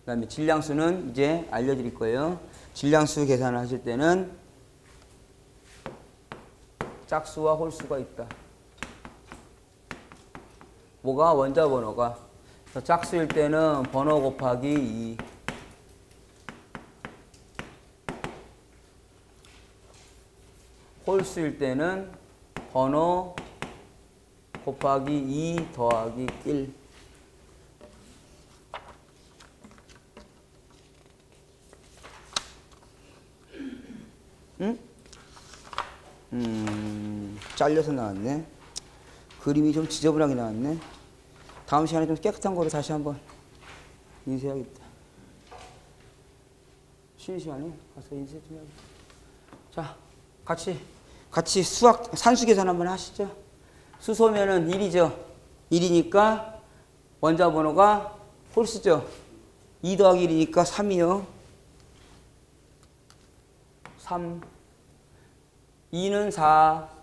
그 다음에 질량수는 이제 알려드릴 거예요. 질량수 계산을 하실 때는 짝수와 홀수가 있다. 뭐가? 원자 번호가. 짝수일 때는 번호 곱하기 2. 홀수일 때는 번호 곱하기 2 더하기 1. 응? 잘려서 나왔네. 그림이 좀 지저분하게 나왔네. 다음 시간에 좀 깨끗한 거로 다시 한번 인쇄해야겠다. 쉬는 시간에 가서 인쇄 좀 해야겠다. 자, 같이 수학, 산수 계산 한번 하시죠. 수소면은 1이죠. 1이니까 원자 번호가 홀수죠. 2 더하기 1이니까 3이요. 3. 2는 4.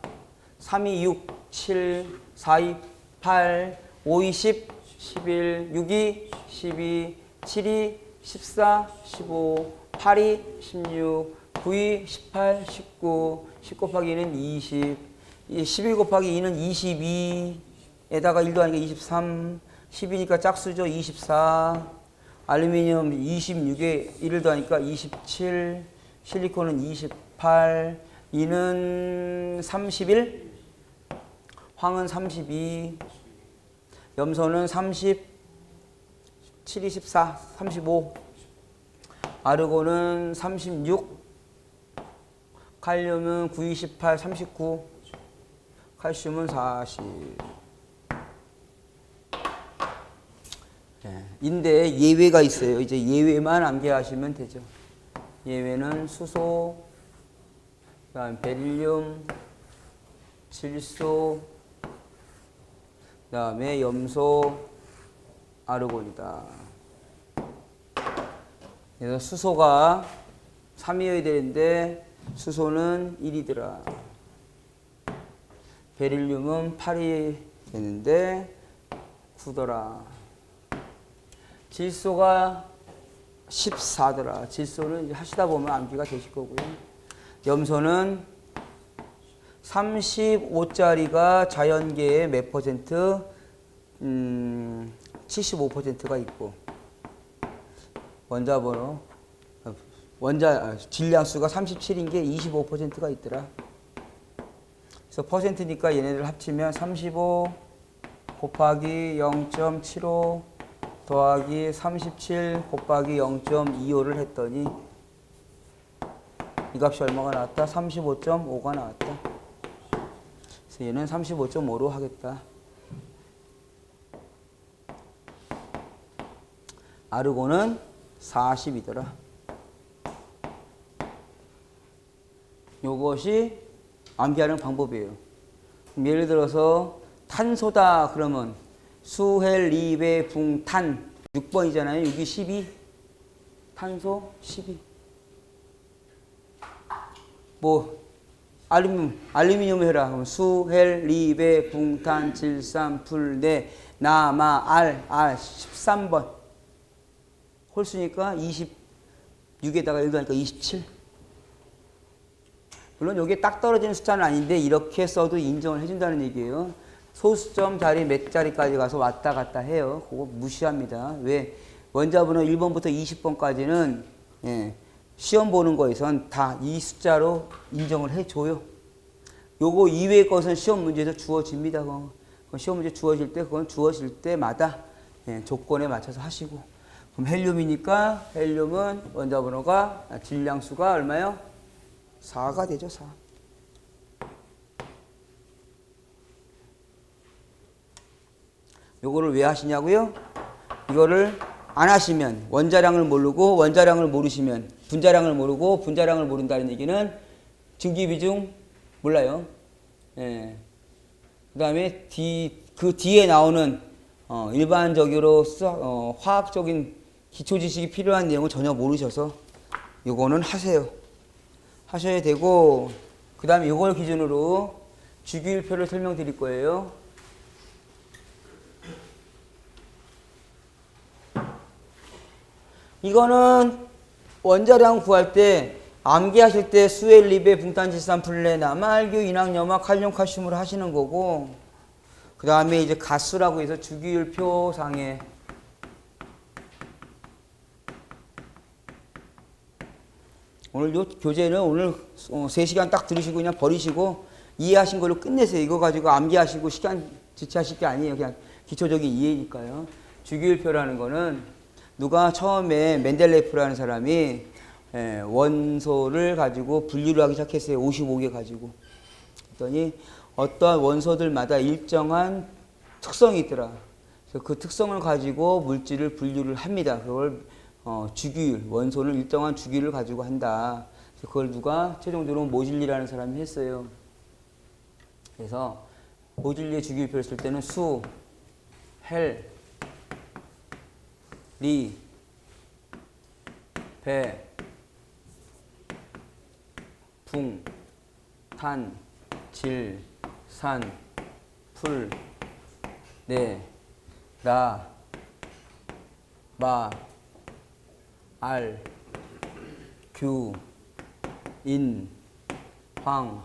3이 6, 7, 4이 8, 5이 10, 11, 6이 12, 7이 14, 15, 8이 16, 9이 18, 19, 10 곱하기 2는 20, 11 곱하기 2는 22에다가 1 더하니까 23, 10이니까 짝수죠. 24, 알루미늄 26에 1을 더하니까 27, 실리콘은 28, 이는 31, 황은 32, 염소는 30, 7, 24, 35, 아르곤은 36, 칼륨은 9, 28, 39, 칼슘은 40. 인데 예외가 있어요. 이제 예외만 암기하시면 되죠. 예외는 수소, 그다음 베릴륨, 질소, 그다음에 염소, 아르곤이다. 그래서 수소가 3이어야 되는데 수소는 1이더라. 베릴륨은 8이 되는데 9더라. 질소가 14더라. 질소는 이제 하시다 보면 암기가 되실 거고요. 염소는 35짜리가 자연계의 몇 퍼센트? 75%가 있고 질량수가 37인 게 25%가 있더라. 그래서 퍼센트니까 얘네들 합치면 35 곱하기 0.75 더하기 37 곱하기 0.25를 했더니 이 값이 얼마가 나왔다? 35.5가 나왔다. 그래서 얘는 35.5로 하겠다. 아르곤은 40이더라. 요것이 암기하는 방법이에요. 예를 들어서 탄소다 그러면 수헬리베붕탄 6번이잖아요. 6이 12. 탄소 12. 뭐 알루미늄 해라. 그럼 수, 헬, 리, 베, 붕, 탄, 질, 삼, 풀, 네, 나, 마, 알, 13번. 홀수니까 26에다가 1 더하니까 27. 물론 여기에 딱 떨어지는 숫자는 아닌데 이렇게 써도 인정을 해준다는 얘기예요. 소수점 자리 몇 자리까지 가서 왔다 갔다 해요. 그거 무시합니다. 왜? 원자번호 1번부터 20번까지는 시험 보는 거에선 다 이 숫자로 인정을 해줘요. 요거 이외의 것은 시험 문제에서 주어집니다. 시험 문제 주어질 때 그건 주어질 때마다 조건에 맞춰서 하시고. 그럼 헬륨이니까 헬륨은 원자번호가 질량수가 얼마요? 4가 되죠. 4. 요거를 왜 하시냐고요? 이거를 안 하시면 원자량을 모르고 원자량을 모르시면 분자량을 모르고 분자량을 모른다는 얘기는 증기비중 몰라요. 그 다음에 그 뒤에 나오는 일반적으로 화학적인 기초 지식이 필요한 내용을 전혀 모르셔서 요거는 하셔야 되고, 그 다음에 요걸 기준으로 주기율표를 설명드릴 거예요. 이거는 원자량 구할 때 암기하실 때 수엘, 리베, 붕탄, 질산, 플레, 나말규, 인황, 염화, 칼륨, 칼슘으로 하시는 거고, 그 다음에 이제 가수라고 해서 주기율표 상에 오늘 요 교재는 오늘 3시간 딱 들으시고 그냥 버리시고 이해하신 걸로 끝내세요. 이거 가지고 암기하시고 시간 지체하실 게 아니에요. 그냥 기초적인 이해니까요. 주기율표라는 거는 누가 처음에 멘델레이프라는 사람이 원소를 가지고 분류를 하기 시작했어요. 55개 가지고. 그랬더니 어떠한 원소들마다 일정한 특성이 있더라. 그래서 그 특성을 가지고 물질을 분류를 합니다. 그걸 주기율, 원소는 일정한 주기율을 가지고 한다. 그래서 그걸 누가 최종적으로 모질리라는 사람이 했어요. 그래서 모질리의 주기율표를 쓸 때는 수, 헬, 리, 배, 붕, 탄, 질, 산, 풀, 네, 라, 마, 알, 규, 인, 황,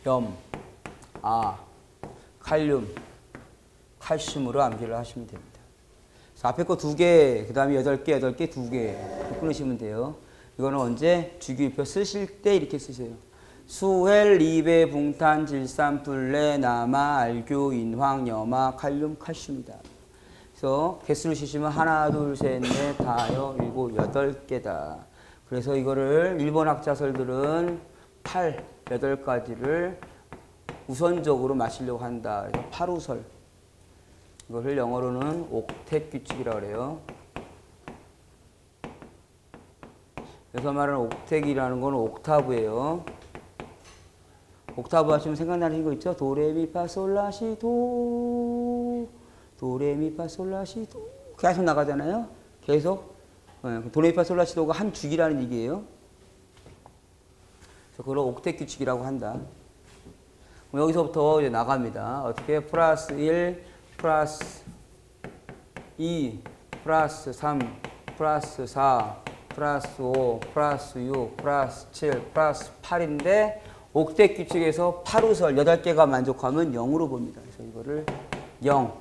염, 칼륨, 칼슘으로 암기를 하시면 됩니다. 그래서 앞에 거 2개, 그 다음에 8개, 2개 끊으시면 돼요. 이거는 언제? 주기율표 쓰실 때 이렇게 쓰세요. 수헬, 리베, 붕탄, 질산, 플레, 나마, 알규, 인황, 염화, 칼륨, 칼슘이다. 그래서 개수를 치시면 하나, 둘, 셋, 넷, 다섯, 일곱, 8개다. 그래서 이거를 일본 학자설들은 8가지를 우선적으로 마시려고 한다. 그래서 8우설. 이것을 영어로는 옥텟 규칙이라고 그래요. 그래서 말하는 옥텟이라는 건 옥타브예요. 옥타브 하시면 생각나는 거 있죠? 도레미파솔라시도, 도레미파솔라시도 계속 나가잖아요. 계속 도레미파솔라시도가 한 주기라는 얘기예요. 그래서 그걸 옥텟 규칙이라고 한다. 여기서부터 이제 나갑니다. 어떻게? 플러스 1, 플러스 2, 플러스 3, 플러스 4, 플러스 5, 플러스 6, 플러스 7, 플러스 8인데 옥텟 규칙에서 8우설 8개가 만족하면 0으로 봅니다. 그래서 이거를 0,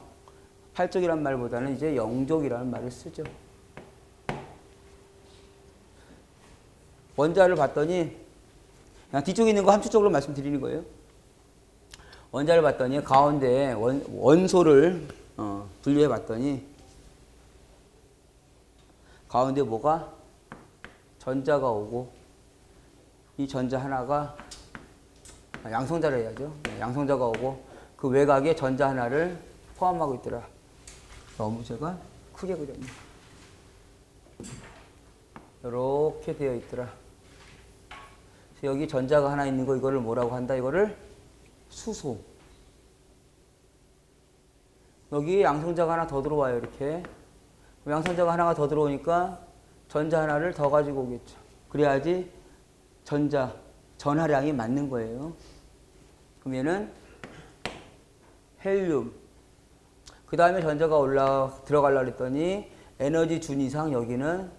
8족이란 말보다는 이제 0족이라는 말을 쓰죠. 원자를 봤더니 그냥 뒤쪽에 있는 거 함축적으로 말씀드리는 거예요. 원자를 봤더니 가운데 원소를 분류해 봤더니 가운데 뭐가? 전자가 오고 이 전자 하나가 양성자를 해야죠. 양성자가 오고 그 외곽에 전자 하나를 포함하고 있더라. 너무 제가 크게 그렸네. 이렇게 되어 있더라. 그래서 여기 전자가 하나 있는 거 이거를 뭐라고 한다? 이거를 수소. 여기 양성자가 하나 더 들어와요. 이렇게. 양성자가 하나가 더 들어오니까 전자 하나를 더 가지고 오겠죠. 그래야지 전하량이 맞는 거예요. 그럼 얘는 헬륨. 그 다음에 전자가 들어가려고 했더니 에너지 준 이상 여기는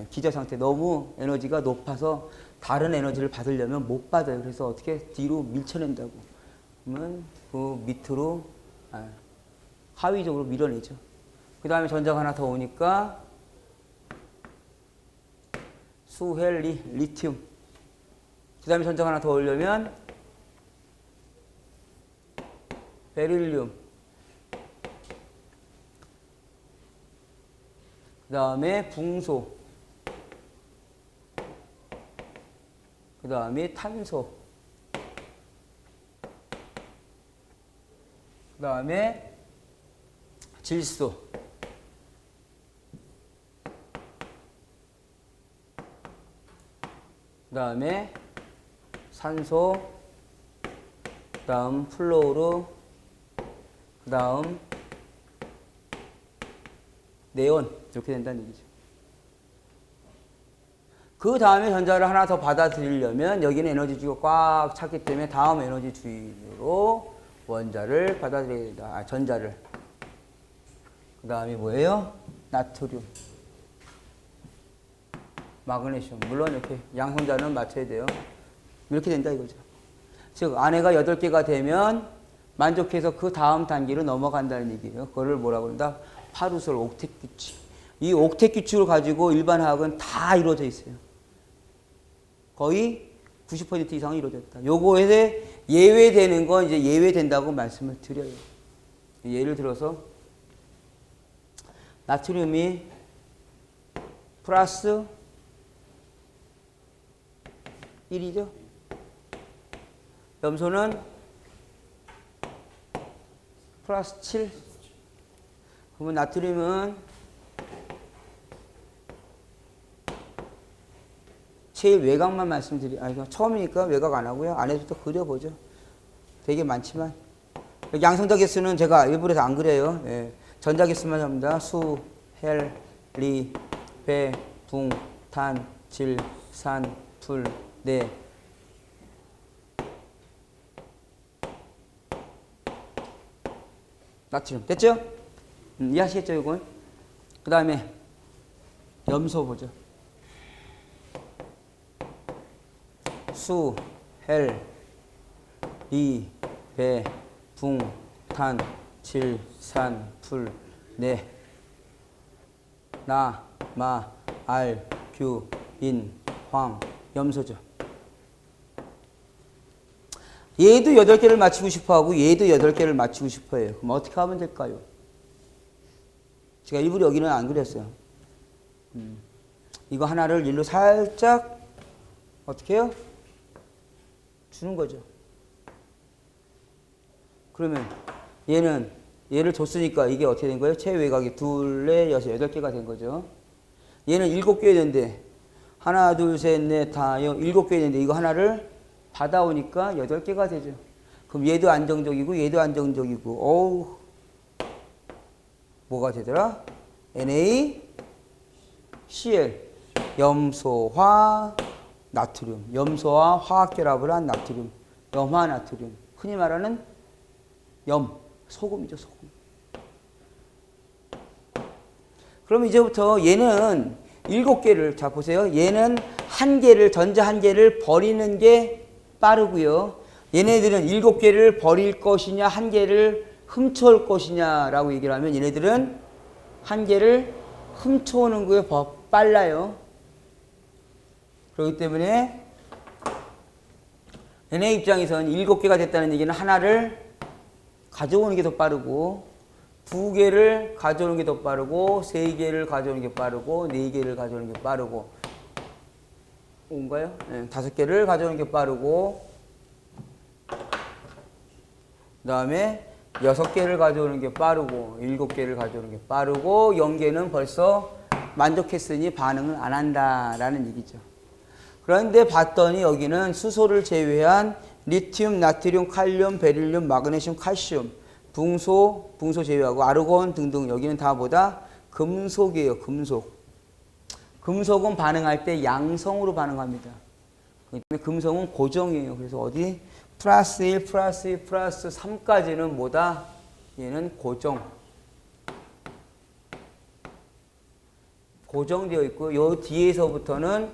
기저 상태. 너무 에너지가 높아서 다른 에너지를 받으려면 못 받아요. 그래서 어떻게 뒤로 밀쳐낸다고. 그러면 그 밑으로 하위 쪽으로 밀어내죠. 그 다음에 전자가 하나 더 오니까 수헬리, 리튬. 그 다음에 전자가 하나 더 오려면 베릴륨. 그 다음에 붕소. 그 다음에 탄소. 그 다음에 질소. 그 다음에 산소. 그 다음 플로르. 그 다음 네온. 이렇게 된다는 얘기죠. 그 다음에 전자를 하나 더 받아들이려면 여기는 에너지 주기가 꽉 찼기 때문에 다음 에너지 주기로 원자를 받아들여야 된다. 전자를. 그 다음에 뭐예요? 나트륨. 마그네슘. 물론 이렇게 양성자는 맞춰야 돼요. 이렇게 된다 이거죠. 즉 안에가 8개가 되면 만족해서 그 다음 단계로 넘어간다는 얘기예요. 그거를 뭐라고 그런다? 파루솔 옥텟 규칙. 이 옥텟 규칙을 가지고 일반 화학은 다 이루어져 있어요. 거의 90% 이상은 이루어졌다. 요거에 예외되는 건 이제 예외된다고 말씀을 드려요. 예를 들어서 나트륨이 플러스 1이죠. 염소는 플러스 7. 그러면 나트륨은 제일 외곽만 이거 처음이니까 외곽 안 하고요. 안에서부터 그려보죠. 되게 많지만. 양성자 개수는 제가 일부러 안 그려요. 예. 전자 개수만 합니다. 수, 헬, 리, 배, 붕, 탄, 질, 산, 풀, 네. 나트륨. 됐죠? 이해하시겠죠, 이건? 그 다음에 염소 보죠. 수, 헬, 리, 배, 붕, 탄, 질, 산, 풀, 네. 나, 마, 알, 규, 인, 황, 염소죠. 얘도 8개를 맞추고 싶어 하고 얘도 8개를 맞추고 싶어 해요. 그럼 어떻게 하면 될까요? 제가 일부러 여기는 안 그렸어요. 이거 하나를 일로 살짝 어떻게 해요? 주는 거죠. 그러면 얘를 줬으니까 이게 어떻게 된 거예요? 최외곽이 2, 4, 6, 8개가 된 거죠. 얘는 7개 되는데 하나, 둘, 셋, 넷, 다, 7개 되는데 이거 하나를 받아오니까 8개가 되죠. 그럼 얘도 안정적이고 얘도 안정적이고 어우 뭐가 되더라? NaCl 염소화 나트륨. 염소와 화학 결합을 한 나트륨. 염화 나트륨. 흔히 말하는 소금이죠, 소금. 그럼 이제부터 얘는 7개를, 자 보세요. 얘는 전자 1개를 버리는 게 빠르고요. 얘네들은 7개를 버릴 것이냐, 1개를 훔쳐올 것이냐라고 얘기를 하면 얘네들은 1개를 훔쳐오는 거에 더 빨라요. 그렇기 때문에 얘네 입장에서는 7개가 됐다는 얘기는 하나를 가져오는 게 더 빠르고 2개를 가져오는 게 더 빠르고 3개를 가져오는 게 빠르고 4개를 가져오는 게 빠르고 뭔가요? 네, 5개를 가져오는 게 빠르고 그 다음에 6개를 가져오는 게 빠르고 7개를 가져오는 게 빠르고 0개는 벌써 만족했으니 반응을 안 한다라는 얘기죠. 그런데 봤더니 여기는 수소를 제외한 리튬, 나트륨, 칼륨, 베릴륨, 마그네슘, 칼슘, 붕소 제외하고 아르곤 등등 여기는 다 뭐다? 금속이에요. 금속. 금속은 반응할 때 양성으로 반응합니다. 그렇기 때문에 금속은 고정이에요. 그래서 어디 플러스 1, 플러스 2, 플러스 3까지는 뭐다? 얘는 고정되어 있고, 요 뒤에서부터는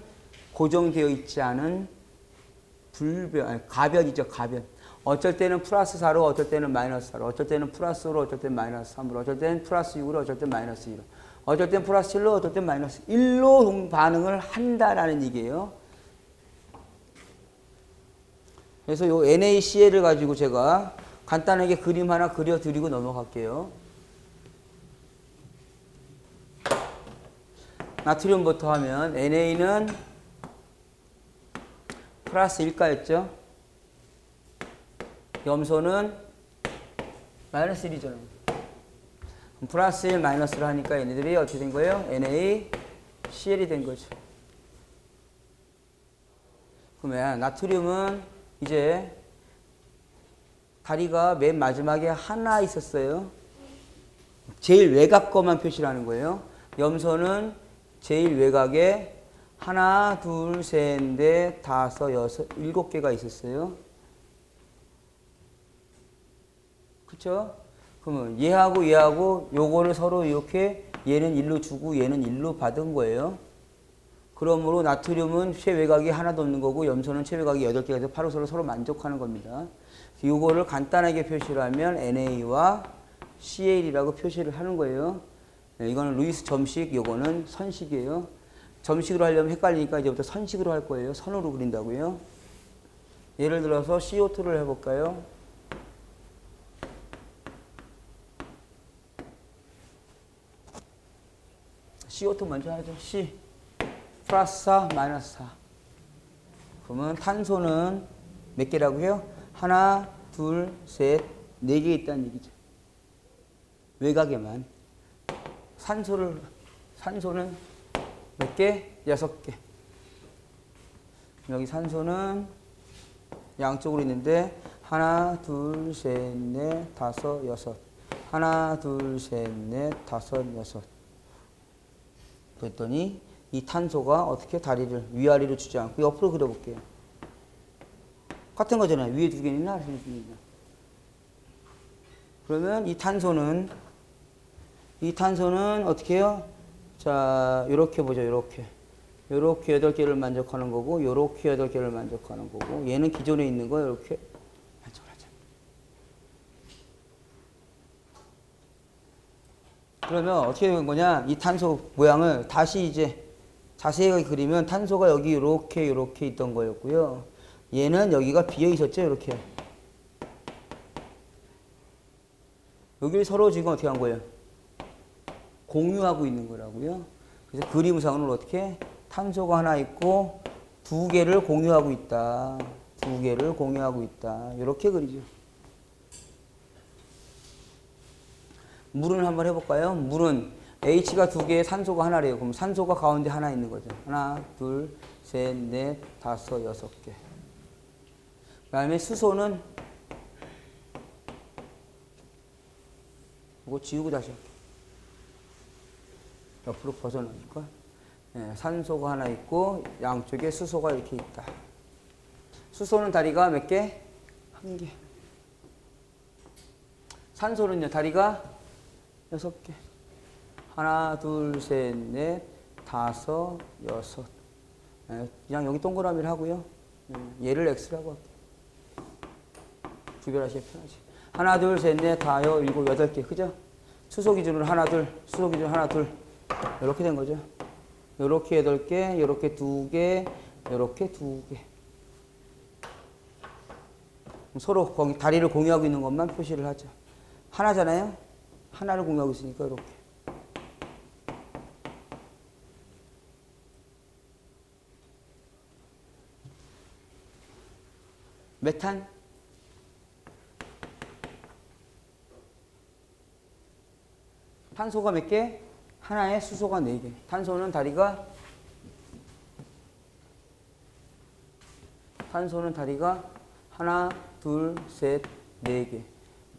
고정되어 있지 않은 가변이죠, 가변. 어쩔 때는 플러스 4로, 어쩔 때는 마이너스 4로, 어쩔 때는 플러스 5로, 어쩔 때는 마이너스 3으로, 어쩔 때는 플러스 6으로, 어쩔 때는 마이너스 2로, 어쩔 때는 플러스 7로, 어쩔 때는 마이너스 1로 반응을 한다라는 얘기예요. 그래서 요 NaCl을 가지고 제가 간단하게 그림 하나 그려드리고 넘어갈게요. 나트륨부터 하면 Na는 플러스 1가였죠. 염소는 마이너스 1이잖아요. 플러스 1 마이너스를 하니까 얘네들이 어떻게 된 거예요? NaCl이 된 거죠. 그러면 나트륨은 이제 다리가 맨 마지막에 하나 있었어요. 제일 외곽 거만 표시를 하는 거예요. 염소는 제일 외곽에 하나, 둘, 셋, 넷, 다섯, 여섯, 7개가 있었어요. 그쵸? 그러면 얘하고 요거를 서로 이렇게 얘는 1로 주고 얘는 1로 받은 거예요. 그러므로 나트륨은 최외곽이 하나도 없는 거고 염소는 최외곽이 8개가 돼서 바로 서로 만족하는 겁니다. 요거를 간단하게 표시를 하면 NA와 CL이라고 표시를 하는 거예요. 네, 이거는 루이스 점식, 요거는 선식이에요. 점식으로 하려면 헷갈리니까 이제부터 선식으로 할 거예요. 선으로 그린다고요. 예를 들어서 CO2를 해볼까요? CO2 먼저 하죠. C 플러스 4 마이너스 4. 그러면 탄소는 몇 개라고 해요? 하나, 둘, 셋, 4개 있다는 얘기죠. 외곽에만. 산소는 몇 개? 6개. 여기 산소는 양쪽으로 있는데 하나, 둘, 셋, 넷, 다섯, 여섯. 하나, 둘, 셋, 넷, 다섯, 여섯. 그랬더니 이 탄소가 어떻게 다리를 위아래로 주지 않고 옆으로 그려볼게요. 같은 거잖아요. 위에 2개 있나 아래에 2개 있나. 그러면 이 탄소는 어떻게 해요? 자, 요렇게 보죠. 요렇게 8개를 만족하는 거고 요렇게 8개를 만족하는 거고 얘는 기존에 있는 거 이렇게 만족을 하죠. 그러면 어떻게 된 거냐? 이 탄소 모양을 다시 이제 자세하게 그리면 탄소가 여기 요렇게 있던 거였고요. 얘는 여기가 비어 있었죠. 이렇게. 여기를 서로 지금 어떻게 한 거예요? 공유하고 있는 거라고요. 그래서 그림상으로 어떻게? 탄소가 하나 있고 2개를 공유하고 있다. 2개를 공유하고 있다. 이렇게 그리죠. 물은 한번 해볼까요? 물은 H가 2개, 산소가 하나래요. 그럼 산소가 가운데 하나 있는 거죠. 하나, 둘, 셋, 넷, 다섯, 6개. 그 다음에 수소는 이거 지우고 다시 할게요. 옆으로 벗어나니까. 네, 산소가 하나 있고 양쪽에 수소가 이렇게 있다. 수소는 다리가 몇 개? 1개. 산소는요, 다리가 6개. 하나, 둘, 셋, 넷, 다섯, 6. 네, 그냥 여기 동그라미를 하고요. 얘를 X라고 할게요. 구별하시기 편하지. 하나, 둘, 셋, 넷, 다, 7, 8개. 그죠? 수소 기준으로 하나, 둘, 수소 기준 하나, 둘. 이렇게 된 거죠. 요렇게 8개, 요렇게 2개, 요렇게 2개. 서로 거기 다리를 공유하고 있는 것만 표시를 하죠. 하나잖아요? 하나를 공유하고 있으니까 이렇게. 메탄. 탄소가 몇 개? 하나에 수소가 4개. 탄소는 다리가 하나, 둘, 셋, 4개.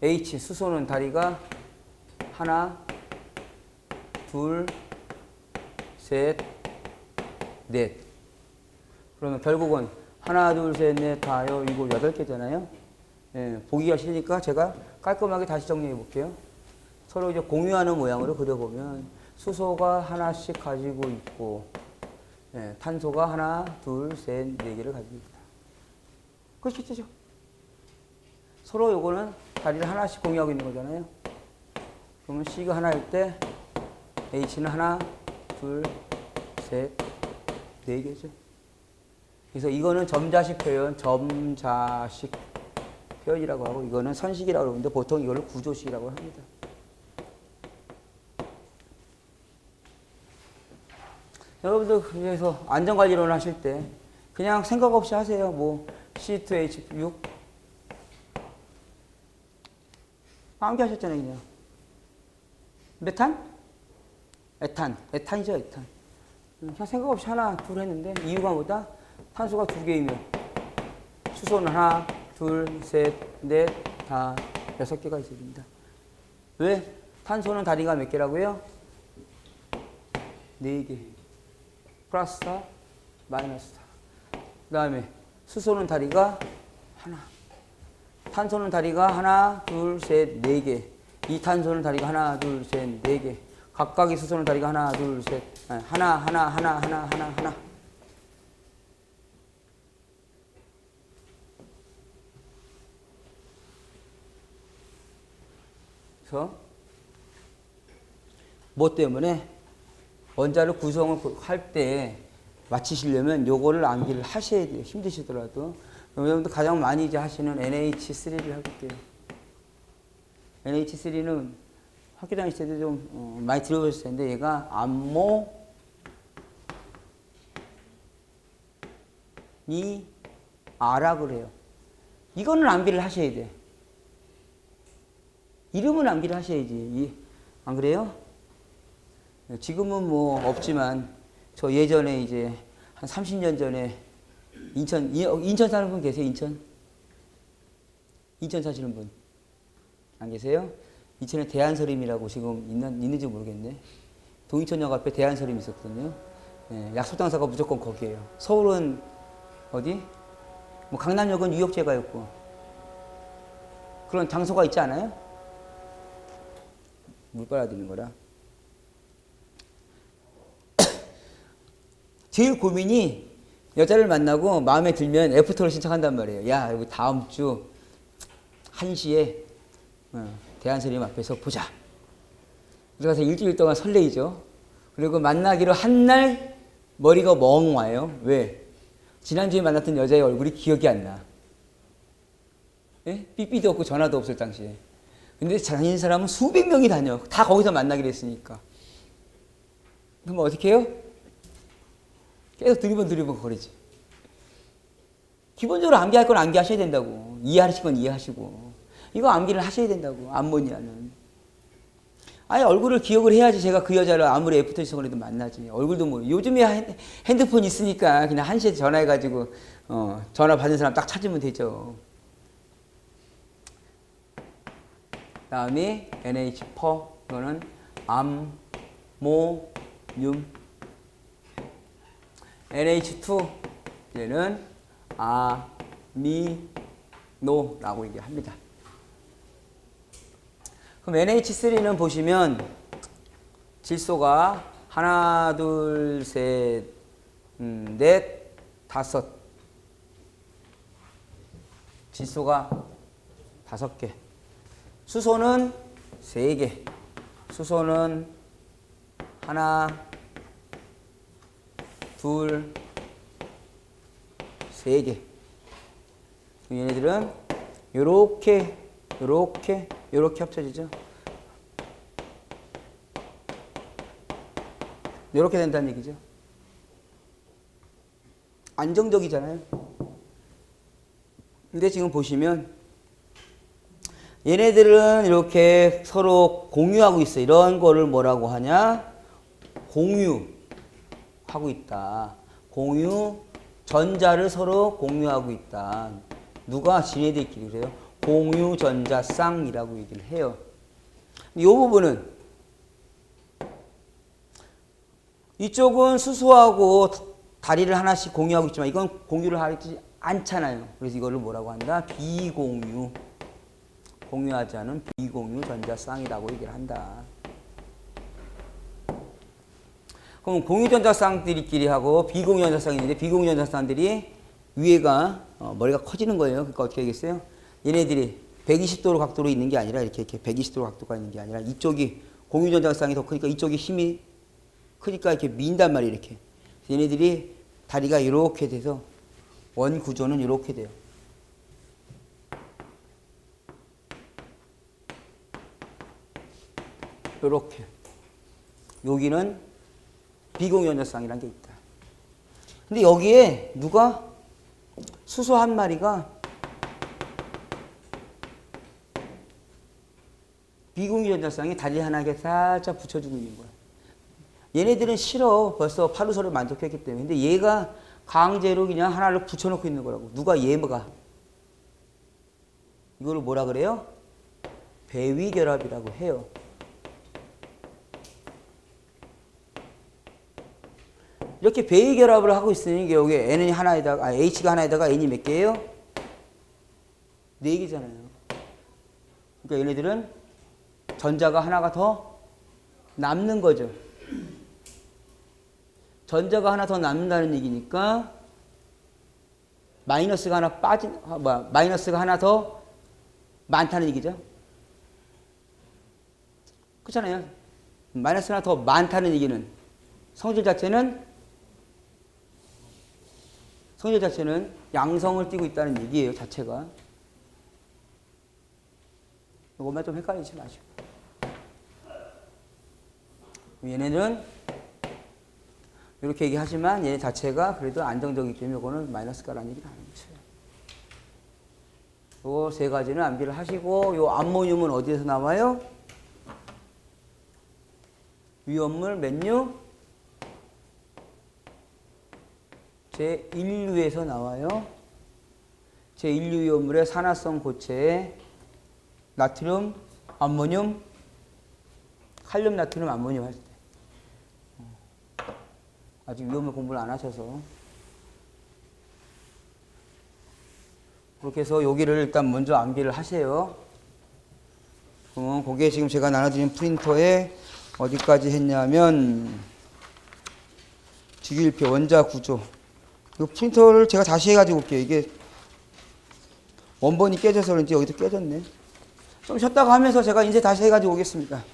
H, 수소는 다리가 하나, 둘, 셋, 넷. 그러면 결국은 하나, 둘, 셋, 넷, 다, 7, 8개잖아요. 예, 보기가 싫으니까 제가 깔끔하게 다시 정리해 볼게요. 서로 이제 공유하는 모양으로 그려보면 수소가 하나씩 가지고 있고, 예, 탄소가 하나, 둘, 셋, 네 개를 가지고 있다. 그렇죠? 서로 요거는 다리를 하나씩 공유하고 있는 거잖아요. 그러면 C가 하나일 때 H는 하나, 둘, 셋, 네 개죠. 그래서 이거는 점자식 표현이라고 하고, 이거는 선식이라고 그러는데 보통 이거를 구조식이라고 합니다. 여러분들 그래서 안전관리론 하실 때 그냥 생각 없이 하세요. 뭐 C2H6 암기하셨잖아요. 그냥 메탄? 에탄이죠. 에탄. 그냥 생각 없이 하나 둘 했는데 이유가 뭐다? 탄소가 두 개이면 수소는 하나 둘 셋 넷 다 6개가 있어야 됩니다. 왜? 탄소는 다리가 몇 개라고요? 4개. 플러스 4, 마이너스 4. 그 다음에 수소는 다리가 하나. 탄소는 다리가 하나, 둘, 셋, 4개. 이 탄소는 다리가 하나, 둘, 셋, 4개. 각각의 수소는 다리가 하나, 둘, 셋, 하나. 그래서 뭐 때문에 원자력 구성을 할 때 맞히시려면 요거를 암기를 하셔야 돼요. 힘드시더라도. 여러분들 가장 많이 이제 하시는 NH3를 해볼게요. NH3는 학교 다니실 때도 좀 많이 들어보셨을 텐데 얘가 암모니 아라 그래요. 이거는 암기를 하셔야 돼. 이름은 암기를 하셔야지. 안 그래요? 지금은 뭐 없지만 저 예전에 이제 한 30년 전에 인천 사는 분 계세요? 인천 사시는 분 안 계세요? 인천에 대한서림이라고 지금 있는지 모르겠네. 동인천역 앞에 대한서림이 있었거든요. 네, 약속장사가 무조건 거기에요. 서울은 어디? 뭐 강남역은 유역제가 있고 그런 장소가 있지 않아요? 물 빨아들이는 거라. 제일 고민이 여자를 만나고 마음에 들면 애프터를 신청한단 말이에요. 야, 여기 다음 주 1시에 대한서림 앞에서 보자. 그래서 일주일 동안 설레이죠. 그리고 만나기로 한 날 머리가 멍 와요. 왜? 지난주에 만났던 여자의 얼굴이 기억이 안 나. 예? 삐삐도 없고 전화도 없을 당시에. 근데 다니는 사람은 수백 명이 다녀. 다 거기서 만나기로 했으니까. 그럼 어떻게 해요? 계속 두리번 거리지. 기본적으로 암기할 건 암기하셔야 된다고. 이해하실 건 이해하시고. 이거 암기를 하셔야 된다고. 암모니아는. 아니 얼굴을 기억을 해야지 제가 그 여자를 아무리 애프터 시청을 해도 만나지. 얼굴도 뭐 요즘에 핸드폰 있으니까 그냥 1시에 전화해가지고 전화 받은 사람 딱 찾으면 되죠. 다음에 NH4 이거는 암모늄. NH2 얘는 아미노라고 얘기합니다. 그럼 NH3는 보시면 질소가 하나, 둘, 셋, 넷, 다섯. 질소가 5개. 수소는 3개. 수소는 하나, 둘, 3개. 얘네들은 요렇게 합쳐지죠. 요렇게 된다는 얘기죠. 안정적이잖아요. 근데 지금 보시면 얘네들은 이렇게 서로 공유하고 있어요. 이런 거를 뭐라고 하냐? 공유하고 있다. 공유, 전자를 서로 공유하고 있다. 누가? 지네들끼리 그래요. 공유전자쌍이라고 얘기를 해요. 이 부분은 이쪽은 수소하고 다리를 하나씩 공유하고 있지만 이건 공유를 하지 않잖아요. 그래서 이거를 뭐라고 한다? 비공유. 공유하지 않은 비공유 전자쌍이라고 얘기를 한다. 그럼 공유 전자쌍들끼리 하고 비공유 전자쌍이 있는데 비공유 전자쌍들이 위에가 머리가 커지는 거예요. 그러니까 어떻게 하겠어요? 얘네들이 120도로 각도로 있는 게 아니라 이렇게 120도로 각도가 있는 게 아니라 이쪽이 공유 전자쌍이 더 크니까 이쪽이 힘이 크니까 이렇게 민단 말이에요. 이렇게. 얘네들이 다리가 이렇게 돼서 원 구조는 이렇게 돼요. 이렇게. 여기는 비공유 전자쌍이라는 게 있다. 근데 여기에 누가 수소 한 마리가 비공유 전자쌍에 다리 하나 이렇게 살짝 붙여주고 있는 거야. 얘네들은 싫어. 벌써 파루소를 만족했기 때문에. 근데 얘가 강제로 그냥 하나를 붙여놓고 있는 거라고. 누가 얘가. 이거를 뭐라 그래요? 배위결합이라고 해요. 이렇게 배위결합을 하고 있으니 여기 N이 하나에다가, H가 하나에다가 N이 몇 개예요? 4개잖아요. 그러니까 얘네들은 전자가 하나가 더 남는 거죠. 전자가 하나 더 남는다는 얘기니까 마이너스가 하나 마이너스가 하나 더 많다는 얘기죠. 그렇잖아요. 마이너스가 하나 더 많다는 얘기는 성질 자체는 양성을 띠고 있다는 얘기예요. 자체가. 이것만 좀 헷갈리지 마시고. 얘네는 이렇게 얘기하지만 얘네 자체가 그래도 안정적이기 때문에 이거는 마이너스가라는 얘기를 하는 거죠. 요 세 가지는 암기를 하시고, 요 암모늄은 어디에서 나와요? 위험물 맨유 제1유에서 나와요. 제1유 위험물의 산화성 고체에 나트륨, 암모늄, 칼륨, 나트륨, 암모늄 할 때. 아직 위험물 공부를 안 하셔서. 그렇게 해서 여기를 일단 먼저 암기를 하세요. 그러면 거기에 지금 제가 나눠드린 프린터에 어디까지 했냐면 직일표 원자 구조. 이 프린터를 제가 다시 해가지고 올게요. 이게 원본이 깨져서 그런지 여기도 깨졌네. 좀 쉬었다가 하면서 제가 이제 다시 해가지고 오겠습니다.